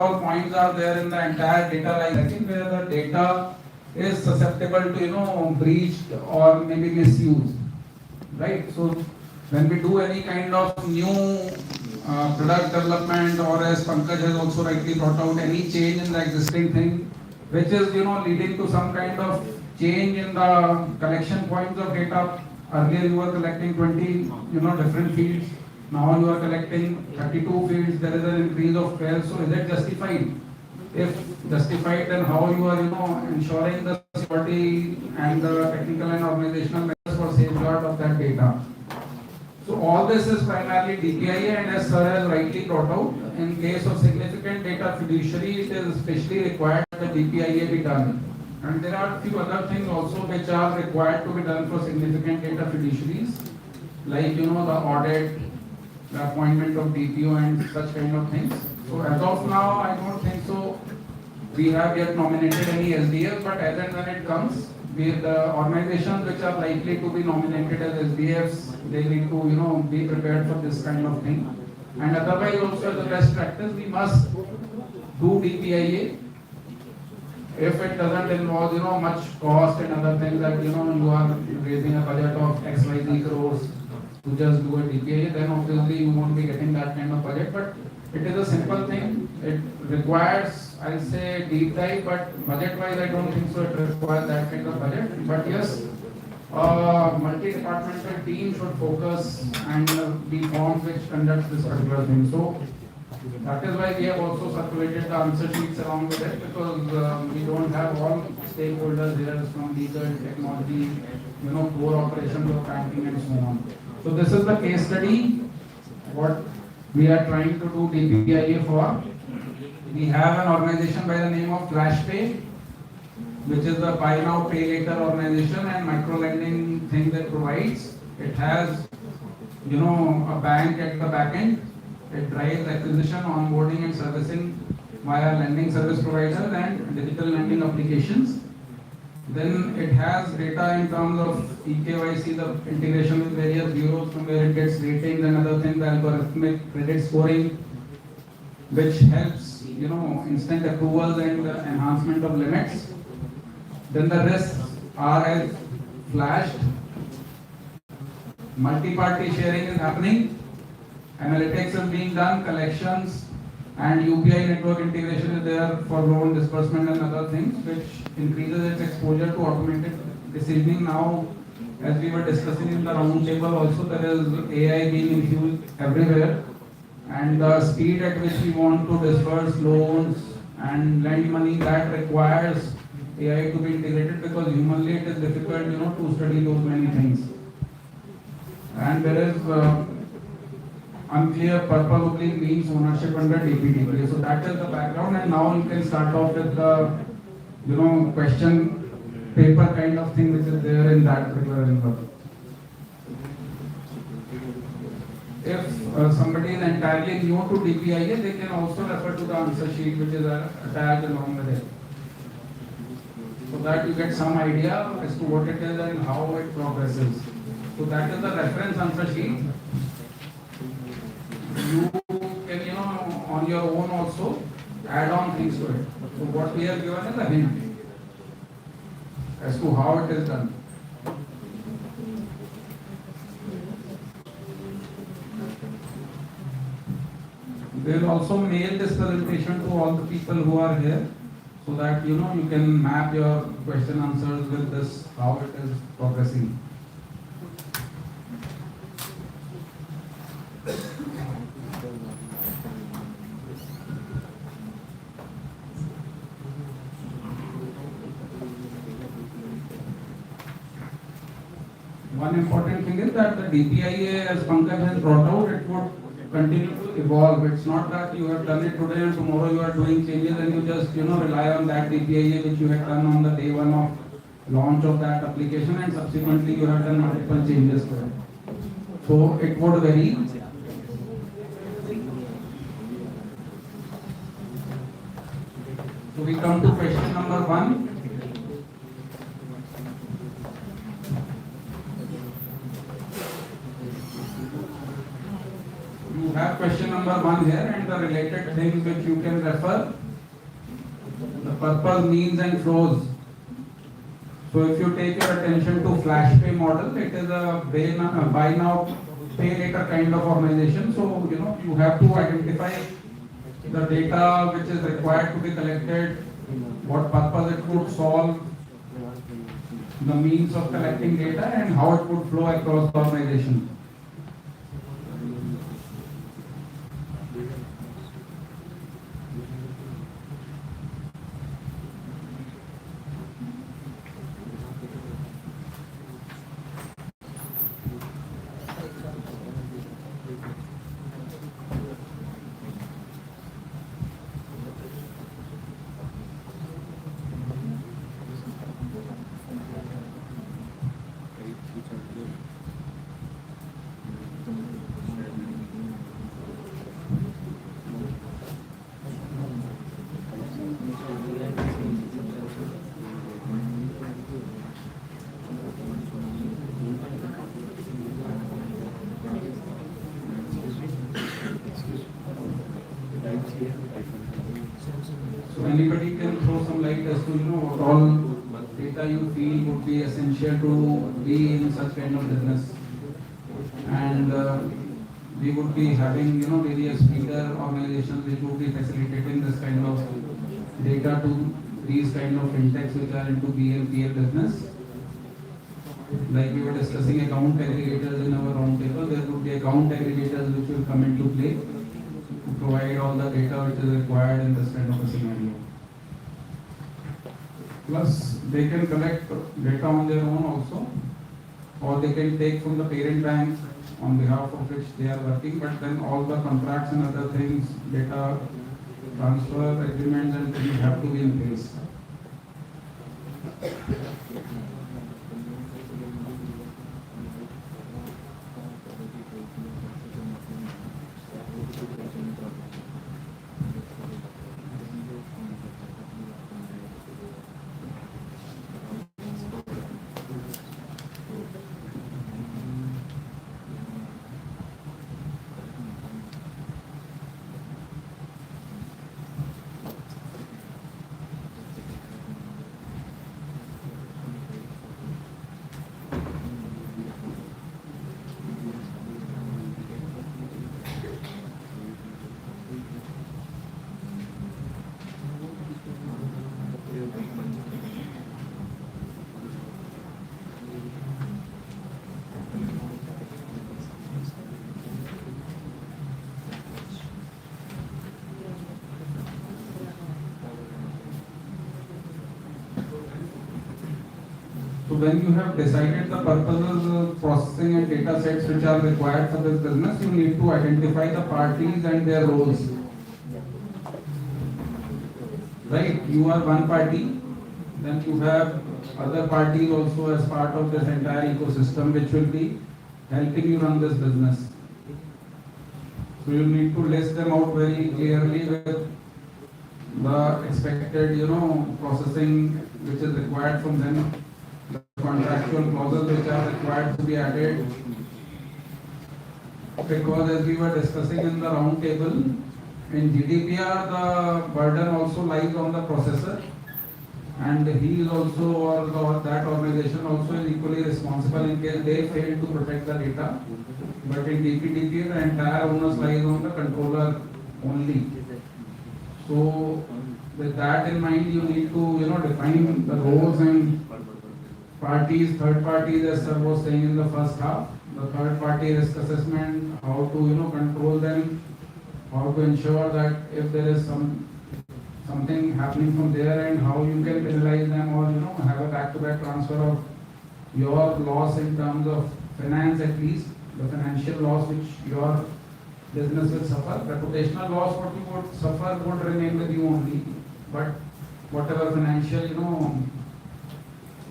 all points are there in the entire data line where the data is susceptible to breached or maybe misused, right? So when we do any kind of new product development, or as Pankaj has also rightly brought out, any change in the existing thing which is leading to some kind of change in the collection points of data. Earlier you were collecting 20 different fields, now you are collecting 32 fields, there is an increase of 12. So is it justified? If justified, then how you are ensuring the security and the technical and organizational measures for safeguard of that data? So all this is primarily DPIA, and as sir has rightly brought out, in case of significant data fiduciary, it is especially required that DPIA be done. And there are a few other things also which are required to be done for significant data fiduciaries, like the audit, the appointment of DPO and such kind of things. So as of now, I don't think so we have yet nominated any SDF, but as and when it comes, the organizations which are likely to be nominated as SDFs, they need to be prepared for this kind of thing. And otherwise also as a best practice, we must do DPIA. If it doesn't involve much cost and other things, that you are raising a budget of XYZ crores to just do a DPIA, then obviously you won't be getting that kind of budget. But it is a simple thing. It requires, I'll say, deep dive, but budget-wise, I don't think so. It requires that kind of budget. But yes, multi-departmental team should focus and be formed which conducts this particular thing. So that is why we have also circulated the answer sheets along with it, because we don't have all stakeholders here from legal, technology, core operations of banking and so on. So this is the case study. What we are trying to do DPIA for. We have an organization by the name of FlashPay, which is the buy now pay later organization and micro lending thing that provides. It has a bank at the back end. It drives acquisition, onboarding and servicing via lending service providers and digital lending applications. Then it has data in terms of eKYC, the integration with various bureaus from where it gets ratings and other things, the algorithmic credit scoring, which helps instant approvals and enhancement of limits. Then the risks are as flashed. Multi-party sharing is happening. Analytics is being done, collections and UPI network integration is there for loan disbursement and other things, which increases its exposure to automated decisioning. Now, as we were discussing in the round table also, there is AI being infused everywhere, and the speed at which we want to disperse loans and lend money, that requires AI to be integrated, because humanly it is difficult to study those many things. And there is unclear purposefully means ownership under DPDPA. So that is the background, and now you can start off with the question paper kind of thing which is there in that particular envelope. If somebody is entirely new to DPIA, they can also refer to the answer sheet which is attached along with it, so that you get some idea as to what it is and how it progresses. So that is the reference answer sheet. You can on your own also add on things to it. So what we have given is a hint as to how it is done. We will also mail this presentation to all the people who are here, so that you can map your question answers with this, how it is progressing. One important thing is that the DPIA, as Pankaj has brought out, it would continue to evolve. It's not that you have done it today and tomorrow you are doing changes and you just rely on that DPIA which you had done on the day one of launch of that application, and subsequently you have done multiple changes to it. So it would vary. So we come to question number 1. You have question number number 1 here and the related things which you can refer, the purpose, means and flows. So if you take your attention to flash pay model, it is a buy now, pay later kind of organization. So you have to identify the data which is required to be collected, what purpose it would solve, the means of collecting data, and how it would flow across the organization. So anybody can throw some light as to what all data you feel would be essential to be in such kind of business, and we would be having various feeder organizations which would be facilitating this kind of data to these kind of fintechs which are into BNPL business. Like we were discussing account aggregators in our roundtable, there would be account aggregators which will come into play to provide all the data which is required in this kind of a scenario. Plus, they can collect data on their own also, or they can take from the parent bank on behalf of which they are working, but then all the contracts and other things, data transfer agreements and things have to be in place. So when you have decided the purposes, processing and data sets which are required for this business, you need to identify the parties and their roles. Right? You are one party, then you have other parties also as part of this entire ecosystem which will be helping you run this business. So you need to list them out very clearly with the expected, processing which is required from them, the contractual clauses which are required to be added. Because as we were discussing in the round table, in GDPR the burden also lies on the processor, and he is also, or that organization also is equally responsible in case they fail to protect the data. But in DPDP the entire onus lies on the controller only. So with that in mind, you need to define the roles and parties, third parties, as sir was saying in the first half, the third party risk assessment, how to control them, how to ensure that if there is something happening from their end, how you can penalize them, or have a back-to-back transfer of your loss in terms of finance, at least the financial loss which your business will suffer. Reputational loss what you would suffer would remain with you only, but whatever financial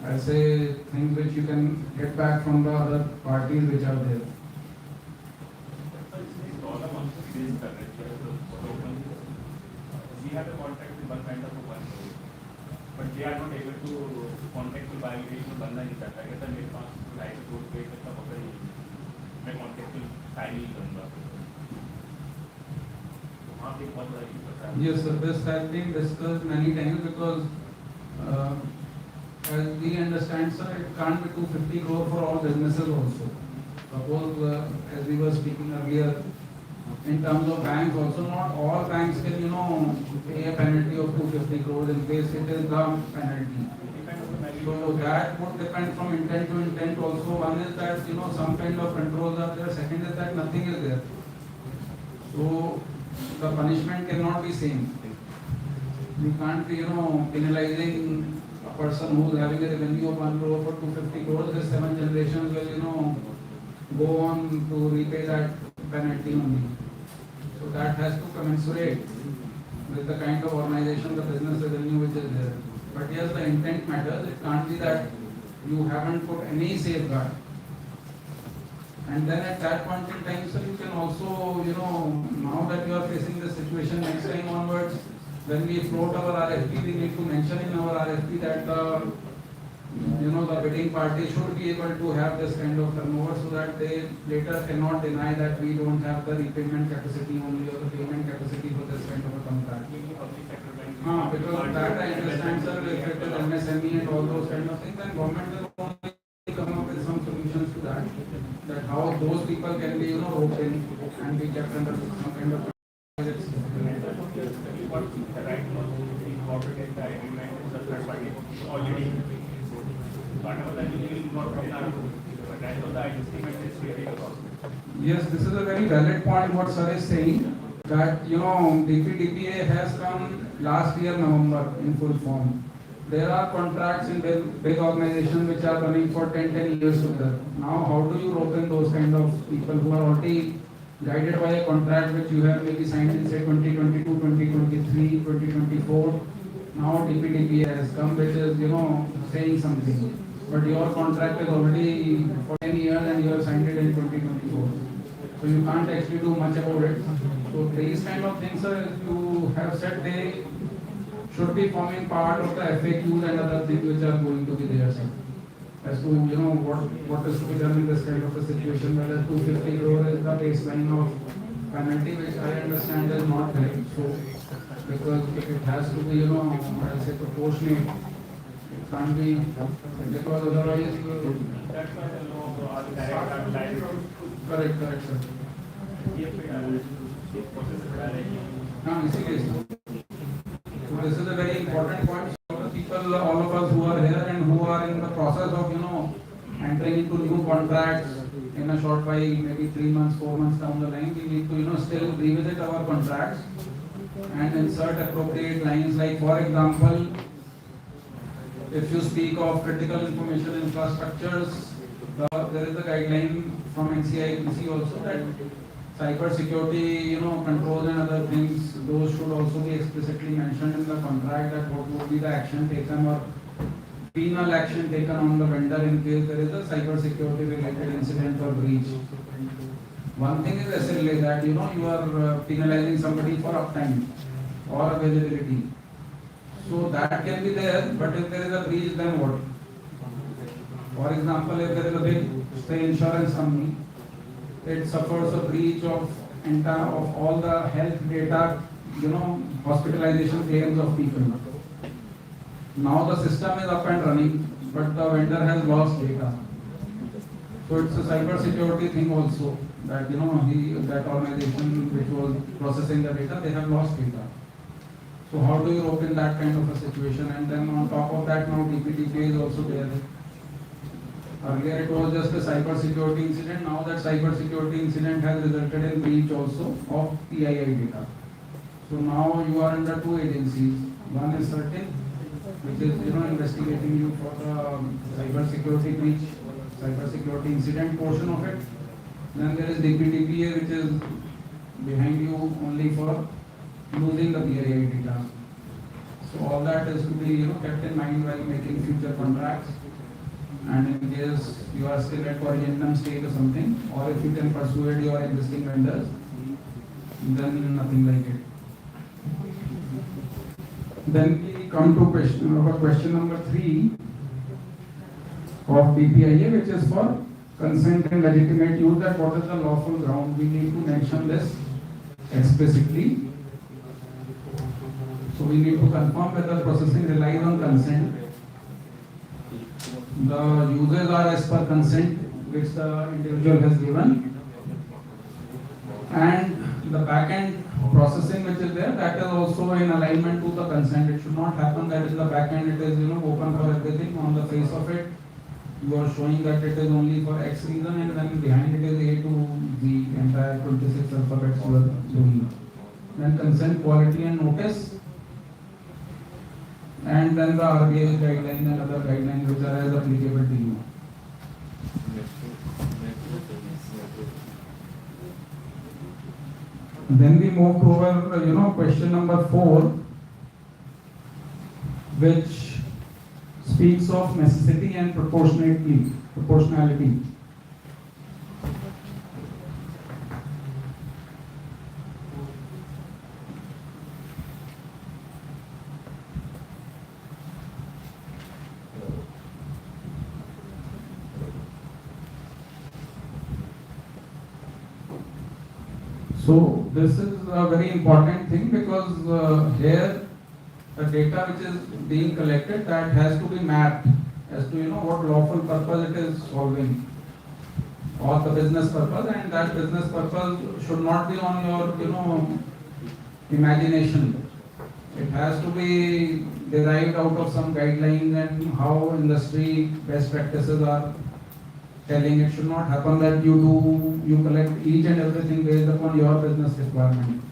I'd say things which you can get back from the other parties which are there. We have a contract with one kind of a one, but they are not able to contact the validation बंदा नहीं करता है, तो मेरे पास light road पे तब पकड़ मैं कॉन्टेक्ट फाइल नहीं करूँगा। वहाँ पे बहुत बड़ा इशू पड़ता है। Yes, sir, this has been discussed many times because uh, as we understand, sir, it can't be 250 crore for all businesses also. Suppose, as we were speaking earlier, in terms of banks also, not all banks can, pay a penalty of 250 crores in case it is the penalty. Depend on the magnitude So of the- that would depend from intent to intent also. One is that, some kind of controls are there. Second is that nothing is there. So the punishment cannot be same. You can't be, penalizing a person who is having a revenue of 1 crore for 250 crores. The 7 generations will, go on to repay that penalty only. So that has to commensurate with the kind of organization, the business revenue which is there. But yes, the intent matters. It can't be that you haven't put any safeguard. And then at that point in time, sir, you can also, now that you are facing this situation, next time onwards, when we float our RFP, we need to mention in our RFP that the bidding party should be able to have this kind of turnover so that they later cannot deny that we don't have the repayment capacity only or the payment capacity for this kind of a contract. Mainly public sector banks. Because that I understand, sir, if it is MSME and all those kind of things, then government will only come up with some solutions to that. That how those people can be, roped in and be kept under some kind of projects. What the right now the corporate the agreement with the third party already. Whatever that will not come out, but that was the estimate is really about. Yes, this is a very valid point what sir is saying, that DPDPA has come last year November in full form. There are contracts in big organizations which are running for 10 years together. Now how do you rope in those kind of people who are already guided by a contract which you have maybe signed in say 2022, 2023, 2024. Now DPDPA has come which is saying something. But your contract is already for 10 years and you have signed it in 2024. So you can't actually do much about it. So these kind of things, sir, you have said they should be forming part of the FAQs and other things which are going to be there, sir. As to what is to be done in this kind of a situation, whether 250 crore is the baseline of penalty, which I understand is not correct. So because it has to be, I'll say proportionate. It can't be because otherwise That's why the law or the direct liability. correct, sir. ये process बड़ा है. हाँ, इसीलिए sir. So this is a very important point. So the people, all of us who are here and who are in the process of, entering into new contracts in a short while, maybe 3 months, 4 months down the line, we need to, still revisit our contracts and insert appropriate lines. Like for example, if you speak of critical information infrastructures, there is a guideline from NCIPC also that cyber security, controls and other things, those should also be explicitly mentioned in the contract, that what would be the action taken or penal action taken on the vendor in case there is a cyber security related incident or breach. One thing is SLA, that you are penalizing somebody for uptime or availability. So that can be there, but if there is a breach, then what? For example, if there is a big, say, insurance company, it suffers a breach of all the health data, hospitalization claims of people. Now the system is up and running, but the vendor has lost data. So it's a cyber security thing also, that that organization which was processing the data, they have lost data. So how do you rope in that kind of a situation? And then on top of that, now DPDPA is also there. Earlier it was just a cyber security incident. Now that cyber security incident has resulted in breach also of PII data. So now you are under 2 agencies. One is CERTIN, which is investigating you for the cyber security breach, cyber security incident portion of it. Then there is DPDPA, which is behind you only for losing the PII data. So all that is to be kept in mind while making future contracts. And in case you are still at original stage or something, or if you can persuade your existing vendors, then nothing like it. Then we come to question number 3 of BPIA, which is for consent and legitimate use, that what is the lawful ground. We need to mention this explicitly. So we need to confirm whether processing relies on consent. The uses are as per consent which the individual has given, and the backend processing which is there, that is also in alignment to the consent. It should not happen that in the backend it is open for everything. On the face of it, you are showing that it is only for X reason, and then behind it is A to Z, entire 26 alphabets you are doing. Then consent, quality and notice, and then the RBI guidelines and other guidelines which are as applicable to you. Then we move to our question number 4, which speaks of necessity and proportionality. So this is a very important thing, because here the data which is being collected, that has to be mapped as to what lawful purpose it is solving, or the business purpose, and that business purpose should not be on your imagination. It has to be derived out of some guidelines and how industry best practices are telling. It should not happen that you collect each and everything based upon your business requirement.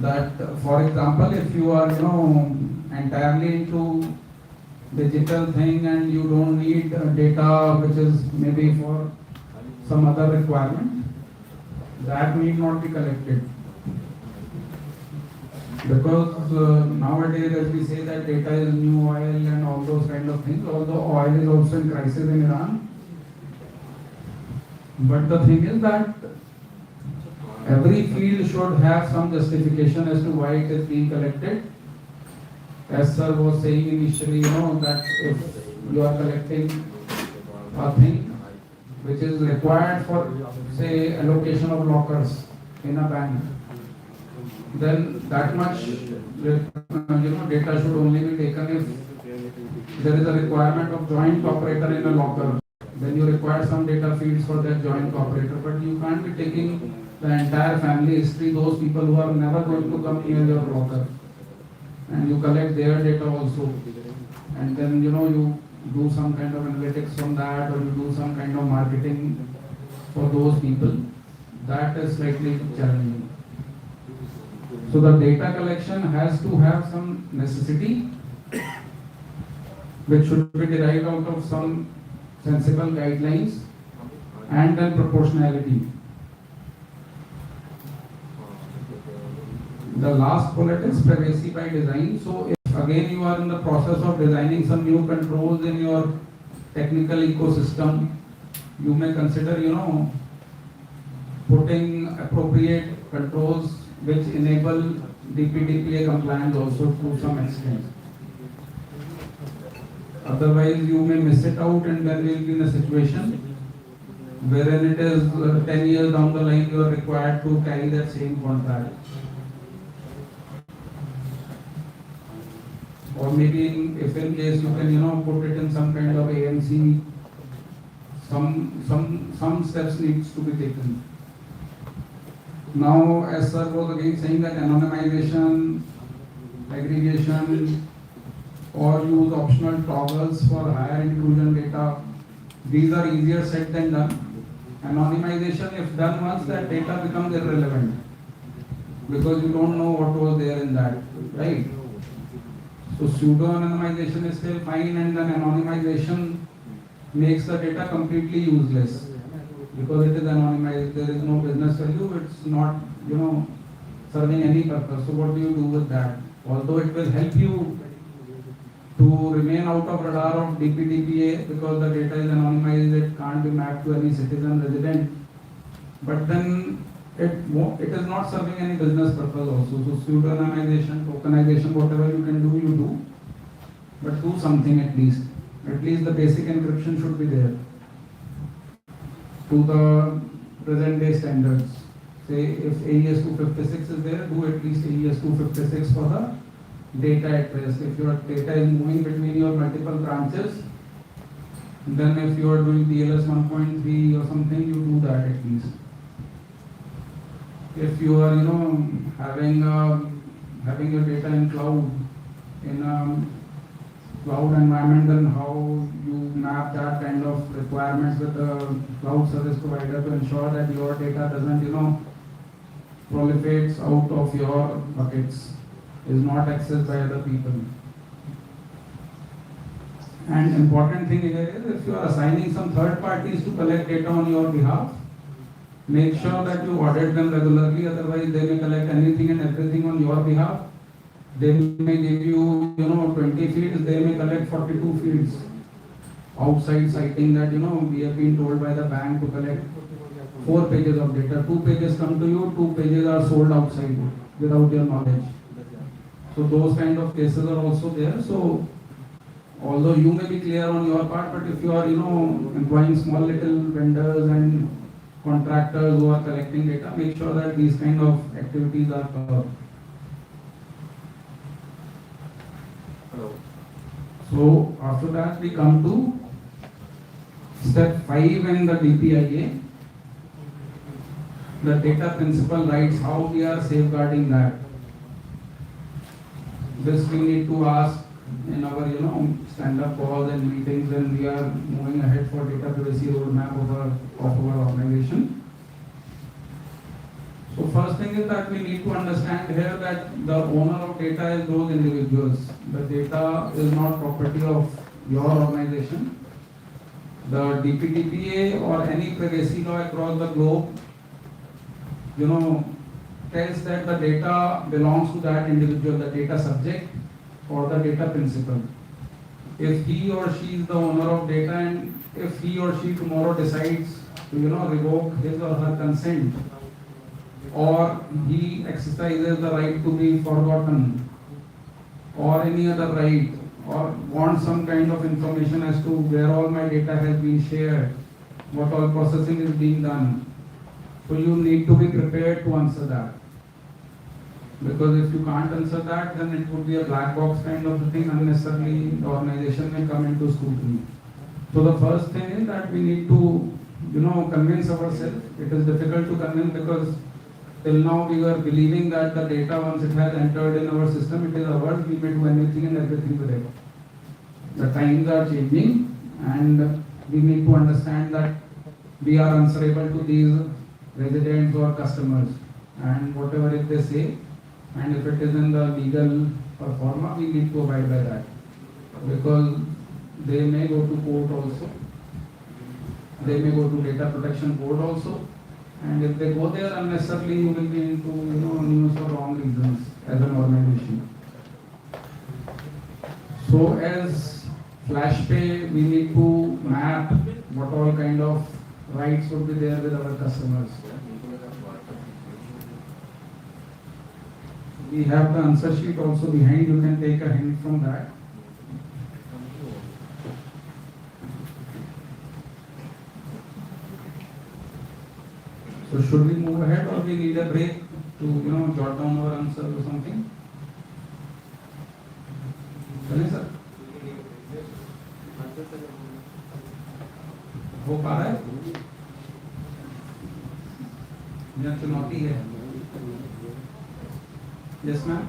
That, for example, if you are entirely into digital thing and you don't need data which is maybe for some other requirement, that need not be collected. Because nowadays, as we say, that data is new oil and all those kind of things, although oil is also in crisis in Iran. But the thing is that every field should have some justification as to why it is being collected. As sir was saying initially, that if you are collecting a thing which is required for, say, allocation of lockers in a bank, then that much data should only be taken if there is a requirement of joint operator in a locker. Then you require some data feeds for that joint operator, but you can't be taking the entire family history, those people who are never going to come near your locker, and you collect their data also, and then you do some kind of analytics from that, or you do some kind of marketing for those people. That is slightly challenging. So the data collection has to have some necessity, which should be derived out of some sensible guidelines, and then proportionality. The last bullet is privacy by design. So if again you are in the process of designing some new controls in your technical ecosystem, you may consider putting appropriate controls which enable DPDPA compliance also to some extent. Otherwise you may miss it out, and then we will be in a situation wherein it is 10 years down the line you are required to carry that same contract. Or maybe if in case you can put it in some kind of AMC, some steps needs to be taken. Now, as sir was again saying, that anonymization, aggregation, or use optional toggles for higher inclusion data, these are easier said than done. Anonymization, if done once, that data becomes irrelevant, because you don't know what was there in that, right? So pseudo-anonymization is still fine, and then anonymization makes the data completely useless, because it is anonymized, there is no business value, it's not serving any purpose. So what do you do with that? Although it will help you to remain out of radar of DPDPA, because the data is anonymized, it can't be mapped to any citizen resident, but then it is not serving any business purpose also. So pseudo-anonymization, tokenization, whatever you can do, you do, but do something at least. At least the basic encryption should be there to the present day standards. say if AES 256 is there, do at least AES 256 for the data at rest. If your data is moving between your multiple branches, then if you are doing TLS 1.3 or something, you do that at least. If you are, having your data in cloud, in a cloud environment, then how you map that kind of requirements with the cloud service provider to ensure that your data doesn't, proliferates out of your buckets, is not accessed by other people. And important thing here is if you are assigning some third parties to collect data on your behalf, make sure that you audit them regularly, otherwise they may collect anything and everything on your behalf. They may give you, 20 fields, they may collect 42 fields outside, citing that, we have been told by the bank to collect 4 pages of data. 2 pages come to you, 2 pages are sold outside without your knowledge. So those kind of cases are also there. So although you may be clear on your part, but if you are, employing small little vendors and contractors who are collecting data, make sure that these kind of activities are covered. So after that we come to step 5 in the DPIA, the data principal rights, how we are safeguarding that. This we need to ask in our stand-up calls and meetings when we are moving ahead for data privacy roadmap of our organization. So first thing is that we need to understand here that the owner of data is those individuals. The data is not property of your organization. The DPDPA or any privacy law across the globe, tells that the data belongs to that individual, the data subject or the data principal. If he or she is the owner of data and if he or she tomorrow decides to revoke his or her consent, or he exercises the right to be forgotten or any other right, or wants some kind of information as to where all my data has been shared, what all processing is being done, so you need to be prepared to answer that. Because if you can't answer that, then it would be a black box kind of a thing. Unnecessarily, the organization may come into scrutiny. So the first thing is that we need to, convince ourselves. It is difficult to convince because till now we were believing that the data, once it has entered in our system, it is ours. We may do anything and everything with it. The times are changing, and we need to understand that we are answerable to these residents or customers, and whatever if they say, and if it is in the legal performa, we need to abide by that, because they may go to court also, they may go to data protection board also, and if they go there unnecessarily, you will be into news for wrong reasons as an organization. So as flash pay, we need to map what all kind of rights would be there with our customers. We have the answer sheet also behind, you can take a hint from that. So should we move ahead or we need a break to jot down our answer or something? चलें sir? हो पा रहा है? यह चुनौती है. Yes, ma'am.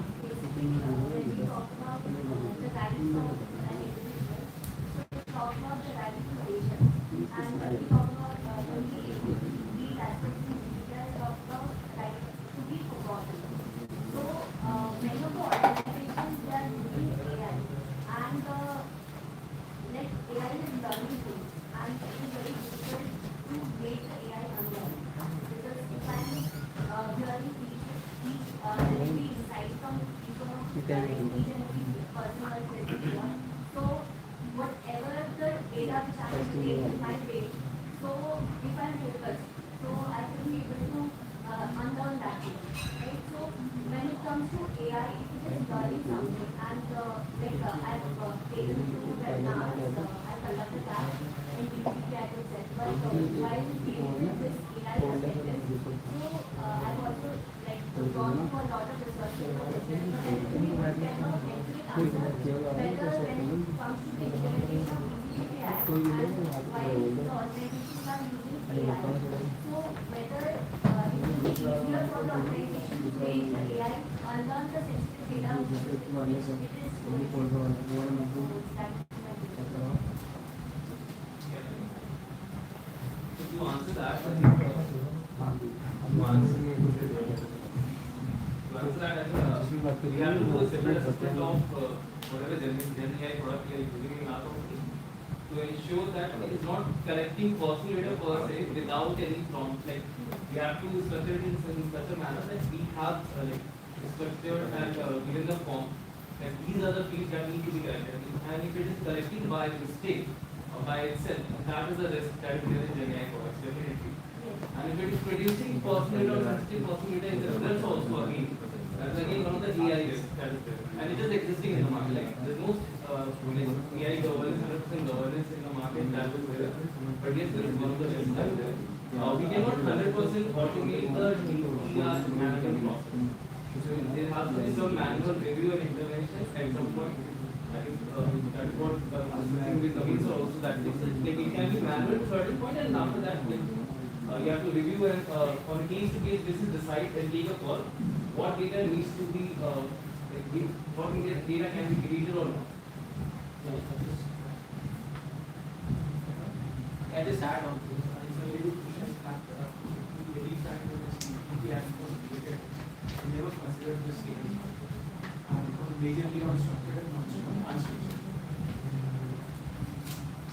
So whatever the data which I am creating in my brain, so if I am focused, so I will be able to unlearn that thing, right? So when it comes to AI, if it is learning something, and I've taken two webinars, I conducted that in DPP, I could say, but while dealing with this AI aspect, I've also like gone for a lot of discussion on this, but everyone cannot actually answer whether when it comes to the implementation of ECPI and while the organizations are using AI, so whether it will be easier for the organization to train the AI, unlearn the sensitive data which it is storing. So that's my question. To answer that, I think to answer that, we have to do a separate assessment of whatever Gen AI product we are using in our company to ensure that it is not collecting personal data per se without any prompt. Like we have to structure it in such a manner that we have structured and given the form that these are the fields that need to be collected. And if it is collecting by mistake or by itself, that is the risk that is there in Gen AI products, definitely. And if it is producing personal or sensitive personal data in the results also again, that is again one of the AI risks that is there. And it is existing in the market. Like there is no AI governance, 100% governance in the market that is there. But yes, there is one of the risks that is there. We cannot 100% automate the ER management process. So there has to be some manual review and intervention at some point. I think that is what the thing with Naveen sir also that is. Like it can be manual to a certain point, and after that, you have to review and on a case-to-case basis decide and take a call. What data needs to be, what data can be deleted or not. I just add on to this. It's a very good question. We believe that when this EPI was created, we never considered this scaling. It was majorly on structured and not unstructured.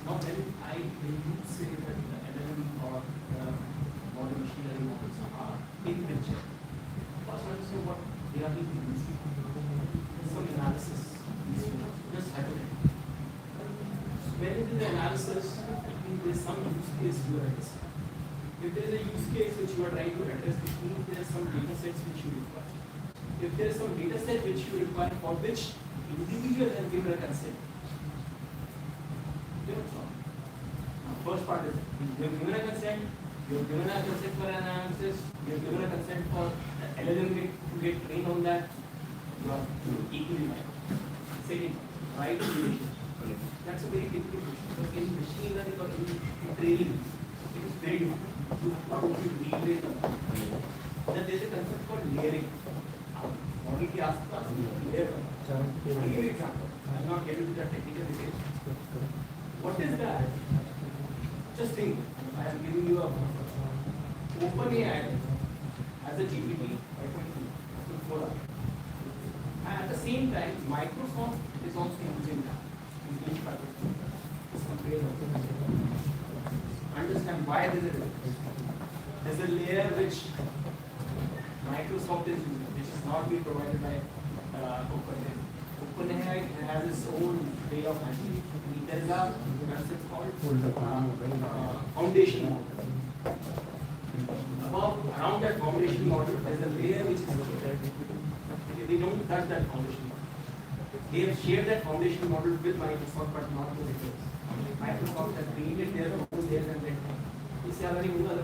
Now, when you say that the LLM or modern machine learning models are in picture, first understand what they are being used. Some analysis, just hypothetical. So when it is the analysis, it means there is some use case you are addressing. If there is a use case which you are trying to address, it means there are some data sets which you require. If there is some data set which you require for which individual has given a consent, first part is you have given a consent, you have given a consent for analysis, you have given a consent for the LLM to get trained on that, you are equally right. Second, right to relationship. That's a very difficult question. So in machine learning or in training, it is very difficult to how you relate them. Then there is a concept called layering. Model ki aaspaas layer. I'll give you an example. I'm not getting into the technical details. What is that? Just think, I am giving you a OpenAI as a GPT 5.2. And at the same time, Microsoft is also using that. Just compare understand why there is a difference. There's a layer which Microsoft is using, which is not being provided by OpenAI. OpenAI has its own way of handling. There is a concept called foundation model. Around that foundation model, there is a layer which is they don't touch that foundation model. They have shared that foundation model with Microsoft, but not with others. Microsoft has created their own layers and then इससे अलग नहीं होगा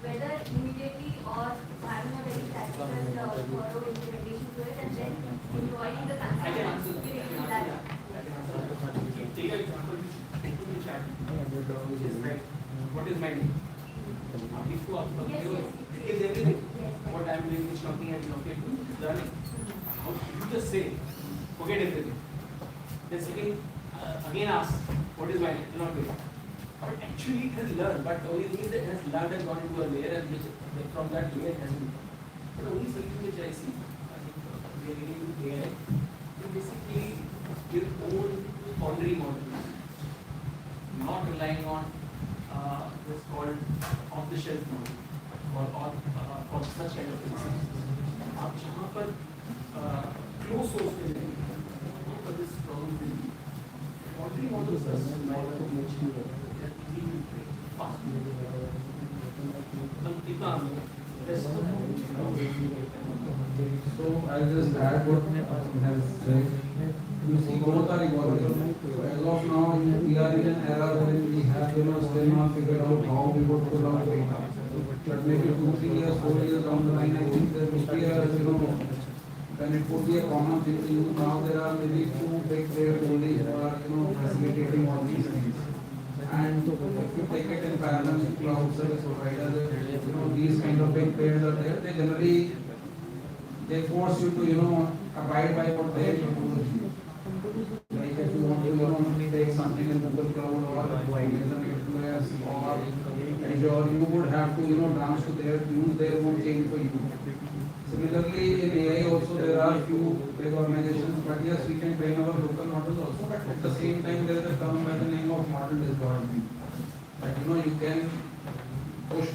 whether immediately or having a very tactical thorough implementation to it and then providing the I can answer concept. that. Take an example, take the chat. What is my name? Yes. It gives everything. What I am doing, which company I am located to, learning. How you just say, forget everything. Then second, again ask, what is my name? Do not wait. But actually it has learned, but the only thing is that it has learned and gone into a layer and which from that layer it has been. The only solution which I see, I think we are getting into AI, is basically your own boundary model. Not relying on what's called off-the-shelf model or such kind of things. आप जहाँ पर close source पे जाएंगे, वहाँ पर this problem will be. Boundary models are fast. इतना I'll just add what has said. You see, both are evolving. So as of now, we are in an era wherein we have, still not figured out how we would pull out data. But maybe 2, 3 years, 4 years down the line, I think there would be a, then it would be a common thing to use. Now there are maybe few big players only who are, facilitating all these things. And if you take it in parallel, cloud service providers, these kind of big players are there. They generally they force you to, abide by what they propose you. Like if you want to, take something in Google Cloud or AWS or Azure, you would have to, branch to use their own chain for you. Similarly, in AI also there are few big organizations, but yes, we can train our local models also. But at the same time, there is a term by the name of model deployment. That you can push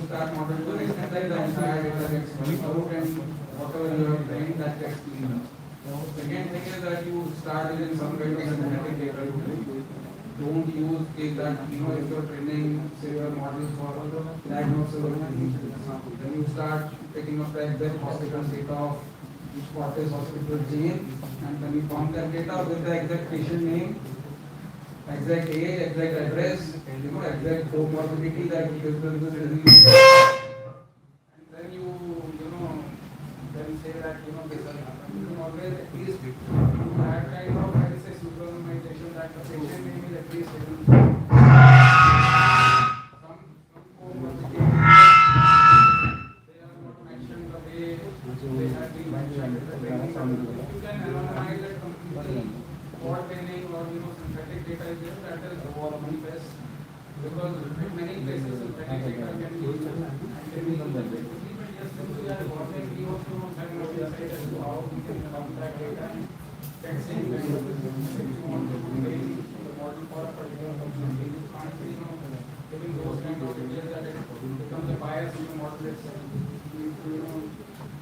that model to an extent that the entire data gets cleaned out and whatever you have trained that gets cleaned up. Second thing is that you start using some kind of synthetic data to don't use that, if you're training, say, your model for diagnosis or anything, then you start picking up the exact hospital data of what is hospital chain, and then you pump that data with the exact patient name, exact age, exact address, exact comorbidity that gives them the disease. And then then say that, this will happen. You can always at least do that kind of, I say, pseudonymization that the patient name is at least written. Some comorbidity, they are not mentioned the way they have been mentioned in the training. You can anonymize it completely. Or training or synthetic data is there, that is the best, because in many places synthetic data can be used and can be used effectively. But yes, since we are evolving, we also don't have much insight as to how we can contact data and get same kind of business. If you want to train the model for a particular functionality, you can't be giving those kind of details that it becomes a bias in the model itself. You need to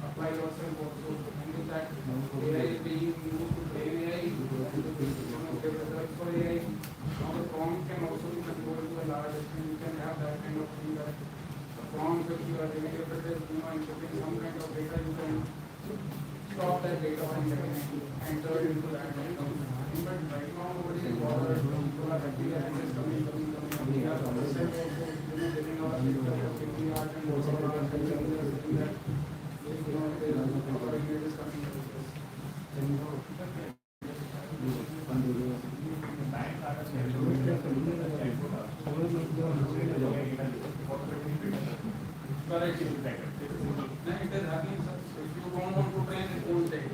apply yourself also. And with that AI is being used to train AI, give results for AI. Now the prompt can also be controlled to a large extent. You can have that kind of thing that the prompt, if you are giving it is, inputting some kind of data, you can stop that data from getting entered into that kind of thing. But right now nobody is bothered. People are happy and it's coming. We have ourselves also, giving our picture of 50 art and whatever art and saying that, our image is coming into this. Correct. It is happening, sir. If you don't want to train, it won't take.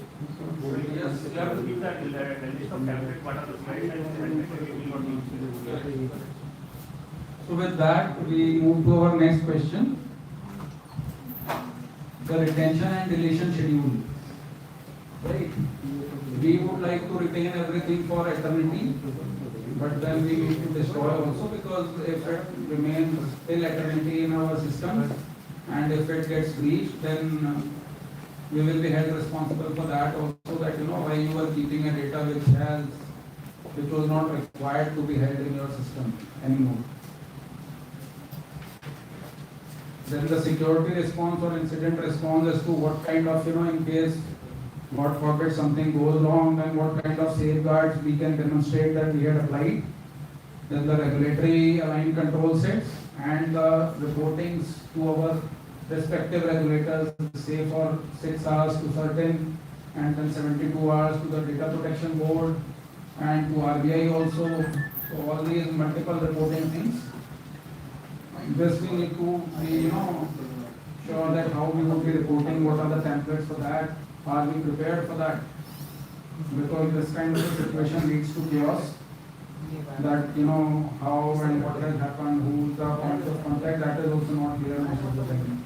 Yes, You have to give that the list of template what are the slides and we will not use. So with that, we move to our next question. The retention and deletion schedule. Right. We would like to retain everything for eternity, but then we need to destroy also, because if it remains till eternity in our system and if it gets breached, then we will be held responsible for that also, that why you are keeping a data which was not required to be held in your system anymore. Then the security response or incident response as to what kind of, in case God forbid something goes wrong, then what kind of safeguards we can demonstrate that we had applied. Then the regulatory aligned control sets and the reportings to our respective regulators, say for 6 hours to certain, and then 72 hours to the data protection board and to RBI also. So all these multiple reporting things. This we need to be, sure that how we would be reporting, what are the templates for that, are we prepared for that? Because this kind of a situation leads to chaos. That, how and what has happened, who is the point of contact, that is also not clear most of the time.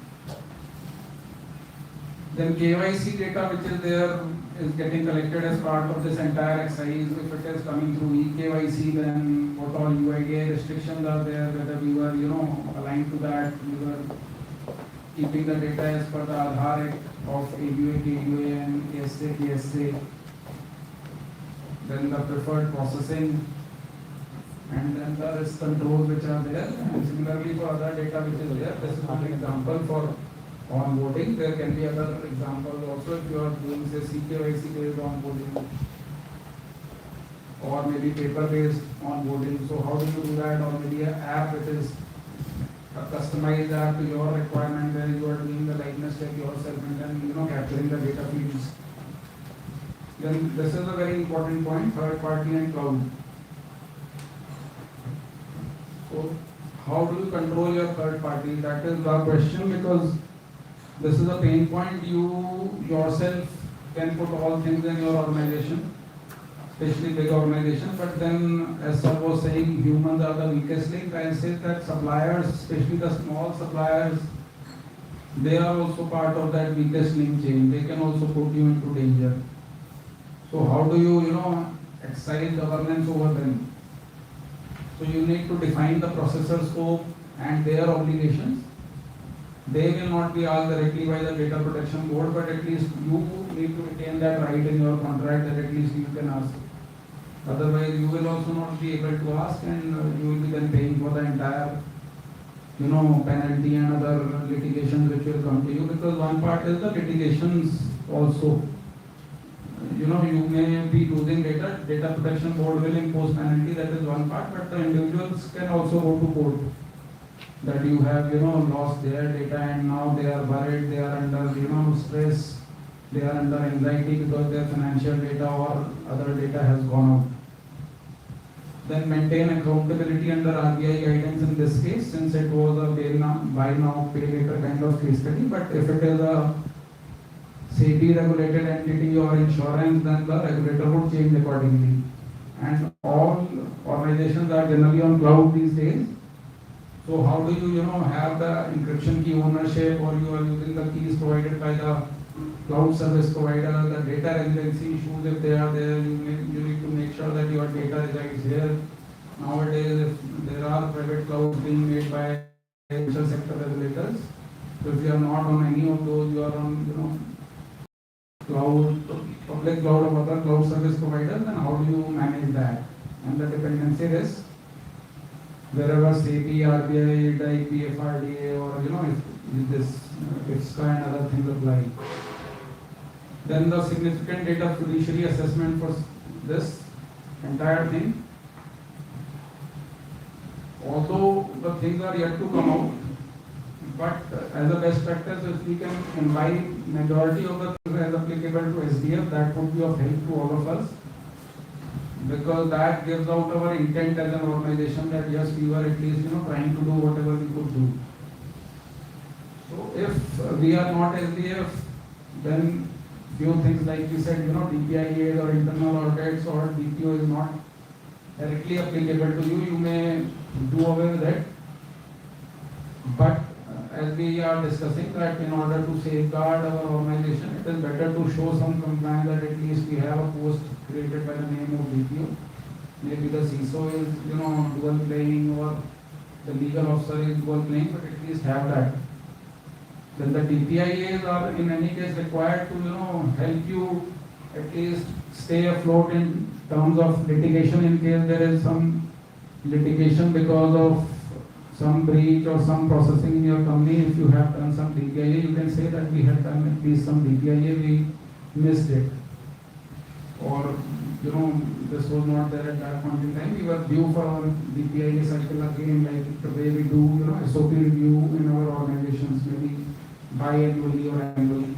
Then KYC data which is there is getting collected as part of this entire exercise. If it is coming through eKYC, then what all UIDAI restrictions are there, whether we were, aligned to that, we were keeping the data as per the Aadhaar Act of AUA, KUA and KSA, KSA. Then the preferred processing, and then the risk controls which are there, and similarly for other data which is there. This is one example for onboarding. There can be other examples also if you are doing say CKYC based onboarding or maybe paper based onboarding. So how do you do that? Or maybe an app which is a customized app to your requirement where you are doing the likeness check yourself and then capturing the data fields. Then this is a very important point, third party and cloud. So how do you control your third party? That is the question, because this is a pain point. You yourself can put all things in your organization, especially big organization, but then as sir was saying, humans are the weakest link. I say that suppliers, especially the small suppliers, they are also part of that weakest link chain. They can also put you into danger. So how do you exercise governance over them? So you need to define the processor scope and their obligations. They will not be asked directly by the data protection board, but at least you need to retain that right in your contract that at least you can ask. Otherwise, you will also not be able to ask, and you will be then paying for the entire, penalty and other litigations which will come to you. Because one part is the litigations also. You may be losing data protection board will impose penalty, that is one part, but the individuals can also go to court that you have, lost their data and now they are worried, they are under, stress, they are under anxiety because their financial data or other data has gone out. Then maintain accountability under RBI guidance in this case, since it was a buy now, pay later kind of case study, but if it is a SEBI regulated entity or insurance, then the regulator would change accordingly. And all organizations are generally on cloud these days. So how do you, have the encryption key ownership, or you are using the keys provided by the cloud service provider, the data residency issues, if they are there, you need to make sure that your data resides here. Nowadays, if there are private clouds being made by financial sector regulators, so if you are not on any of those, you are on, cloud, public cloud or other cloud service providers, then how do you manage that? And the dependency risk, wherever SEBI, RBI, DIC, PFRDA, or if this IFSCA and other things apply. Then the significant data fiduciary assessment for this entire thing. Although the things are yet to come out, but as a best practice, if we can imbibe majority of the things as applicable to SDF, that would be of help to all of us, because that gives out our intent as an organization that yes, we were at least trying to do whatever we could do. So if we are not SDF, then few things like you said, DPIAs or internal audits or DPO is not directly applicable to you. You may do away with it, but as we are discussing that in order to safeguard our organization, it is better to show some compliance that at least we have a post created by the name of DPO. Maybe the CISO is, dual playing, or the legal officer is dual playing, but at least have that. Then the DPIAs are in any case required to, help you at least stay afloat in terms of litigation in case there is some litigation because of some breach or some processing in your company. If you have done some DPIA, you can say that we had done at least some DPIA, we missed it. Or, this was not there at that point in time. We were due for our DPIA cycle again, like the way we do, SOP review in our organizations, maybe biannually or annually,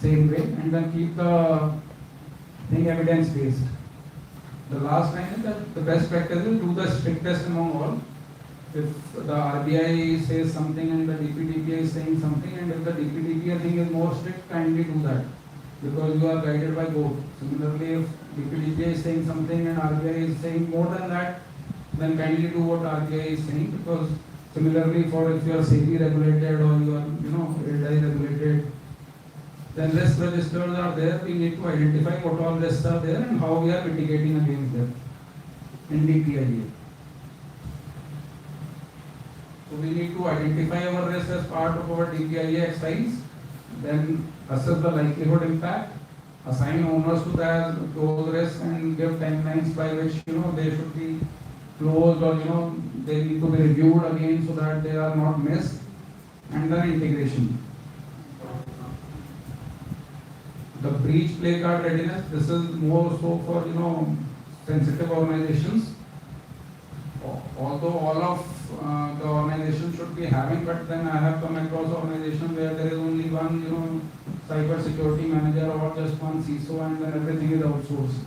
same way, and then keep the thing evidence based. The last line is that the best practice is do the strictest among all. If the RBI says something and the DPDPA is saying something, and if the DPDPA thing is more strict, kindly do that, because you are guided by both. Similarly, if DPDPA is saying something and RBI is saying more than that, then kindly do what RBI is saying, because similarly for if you are SEBI regulated or you are DIC regulated, then risk registers are there. We need to identify what all risks are there and how we are mitigating against them in DPIA. So we need to identify our risks as part of our DPIA exercise, then assess the likelihood impact, assign owners to those risks, and give timelines by which they should be closed, or they need to be reviewed again so that they are not missed, and then integration. The breach play card readiness, this is more so for, sensitive organizations. Although all of the organizations should be having, but then I have come across organizations where there is only one, cyber security manager or just one CISO and then everything is outsourced.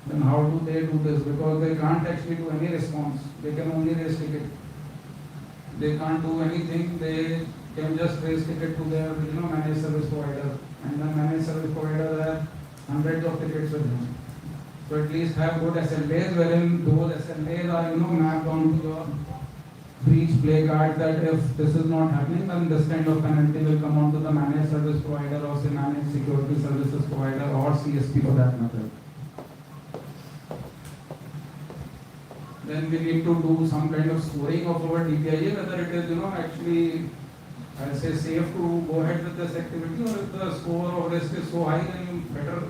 Then how do they do this? Because they can't actually do any response. They can only raise ticket. They can't do anything. They can just raise ticket to their, managed service provider. And then managed service provider have hundreds of tickets with them. So at least have good SLAs wherein those SLAs are, mapped onto your breach play card that if this is not happening, then this kind of penalty will come onto the managed service provider or say managed security services provider or CSP for that matter. Then we need to do some kind of scoring of our DPIA, whether it is, actually, I'll say safe to go ahead with this activity, or if the score of risk is so high, then you better,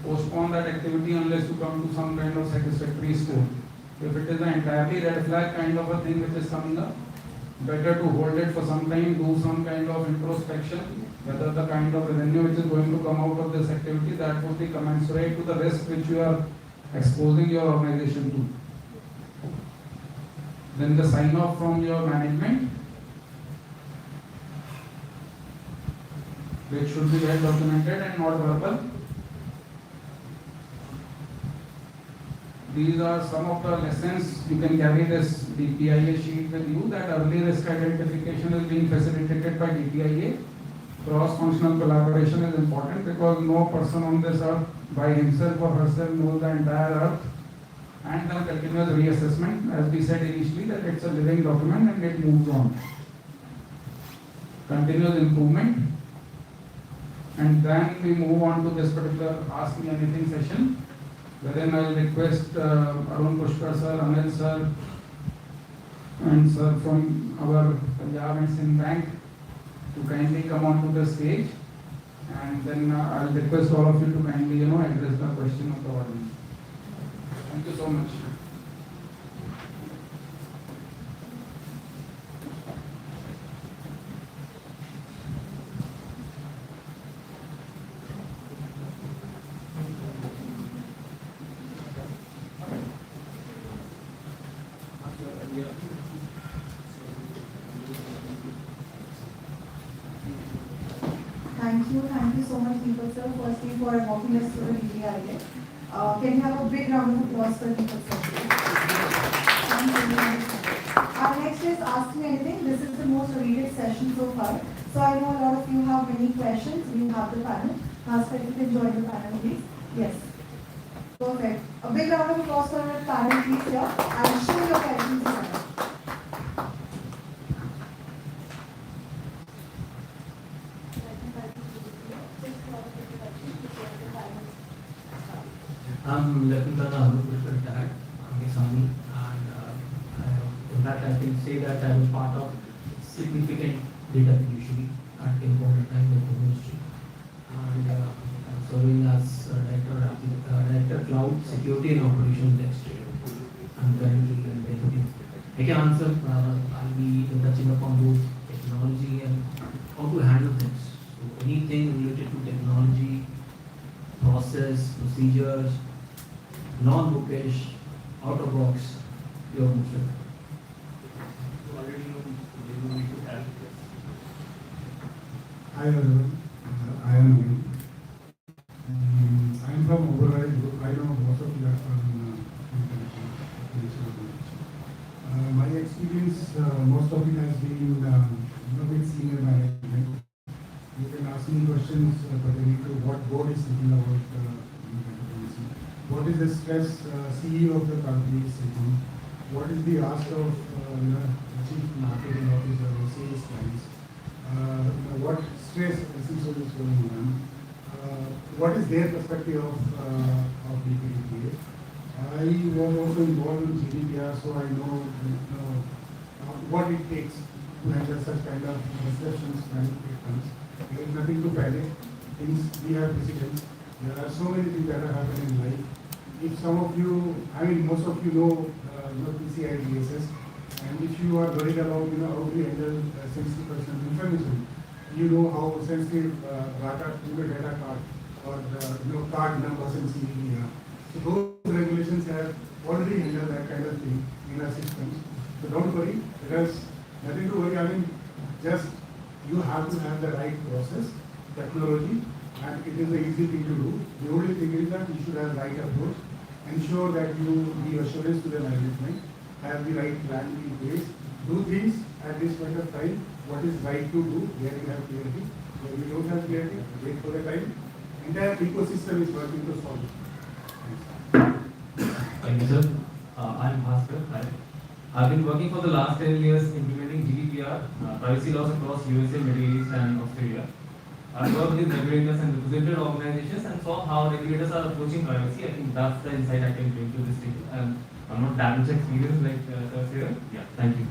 postpone that activity unless you come to some kind of satisfactory score. If it is an entirely red flag kind of a thing which is coming up, better to hold it for some time, do some kind of introspection, whether the kind of revenue which is going to come out of this activity, that would be commensurate to the risk which you are exposing your organization to. Then the sign off from your management, which should be well documented and not verbal. These are some of the lessons. You can carry this DPIA sheet with you, that early risk identification is being facilitated by DPIA. Cross-functional collaboration is important because no person on this earth by himself or herself knows the entire earth. And then continuous reassessment, as we said initially, that it's a living document and it moves on. Continuous improvement. And then we move on to this particular Ask Me Anything session, wherein I will request Arun Pushkar sir, Anil sir, and sir from our Punjab and Sindh Bank to kindly come onto the stage, and then I will request all of you to kindly, address the question of the audience. Thank you so much. Thank you so much, Deepak sir, firstly for walking us through the DPIA. Can you have a big round of applause for Deepak sir? Thank you. Our next is Ask Me Anything. This is the most readed session so far. So I know a lot of you have many questions. We have the panel. Ask if you can join the panel, please. Yes. Perfect. A big round of applause for our panel, please, here. And show your questions here. I'm Lieutenant Arun Pushkar Dad. I'm a Sami, and in fact I can say that I was part of significant data fiduciary at a point in time with the ministry, and I'm serving as Director Cloud Security and Operations Next Year. I'm currently in Delhi. I can answer. I'll be touching upon both technology and how to handle things. So anything related to technology, process, procedures, non-bookish, out of box, your mission. You already know you need to have this. Hi everyone, I am Amin. I am from Override Group. I know most of you are from my experience, most of it has been with senior management. You can ask me questions pertaining to what board is thinking about what is the stress CEO of the company is thinking, what is the ask of chief marketing officer or sales guys, what stress CISO is going on, what is their perspective of DPDPA. I was also involved in GDPR, so I know what it takes to handle such kind of discussions when it comes. There is nothing to panic. Things we have precedents. There are so many things that are happening in life. If some of you, most of you know PCI DSS, and if you are worried about how to handle sensitive personal information, you know how sensitive data card or card numbers and CVV are. So those regulations have already handled that kind of thing in our systems. So don't worry, there's nothing to worry. I mean, just you have to have the right process, technology, and it is an easy thing to do. The only thing is that you should have right approach, ensure that you give assurance to the management, have the right plan in place, do things at this point of time, what is right to do, where you have clarity, where you don't have clarity, wait for the time. Entire ecosystem is working to solve it. Thank you, sir. I'm Bhaskar. Hi. I've been working for the last 10 years implementing GDPR, privacy laws across USA, Middle East, and Australia. I've worked with regulators and represented organizations and saw how regulators are approaching privacy. I think that's the insight I can bring to this table. And I'm not that much experienced like sir here. Yeah, thank you.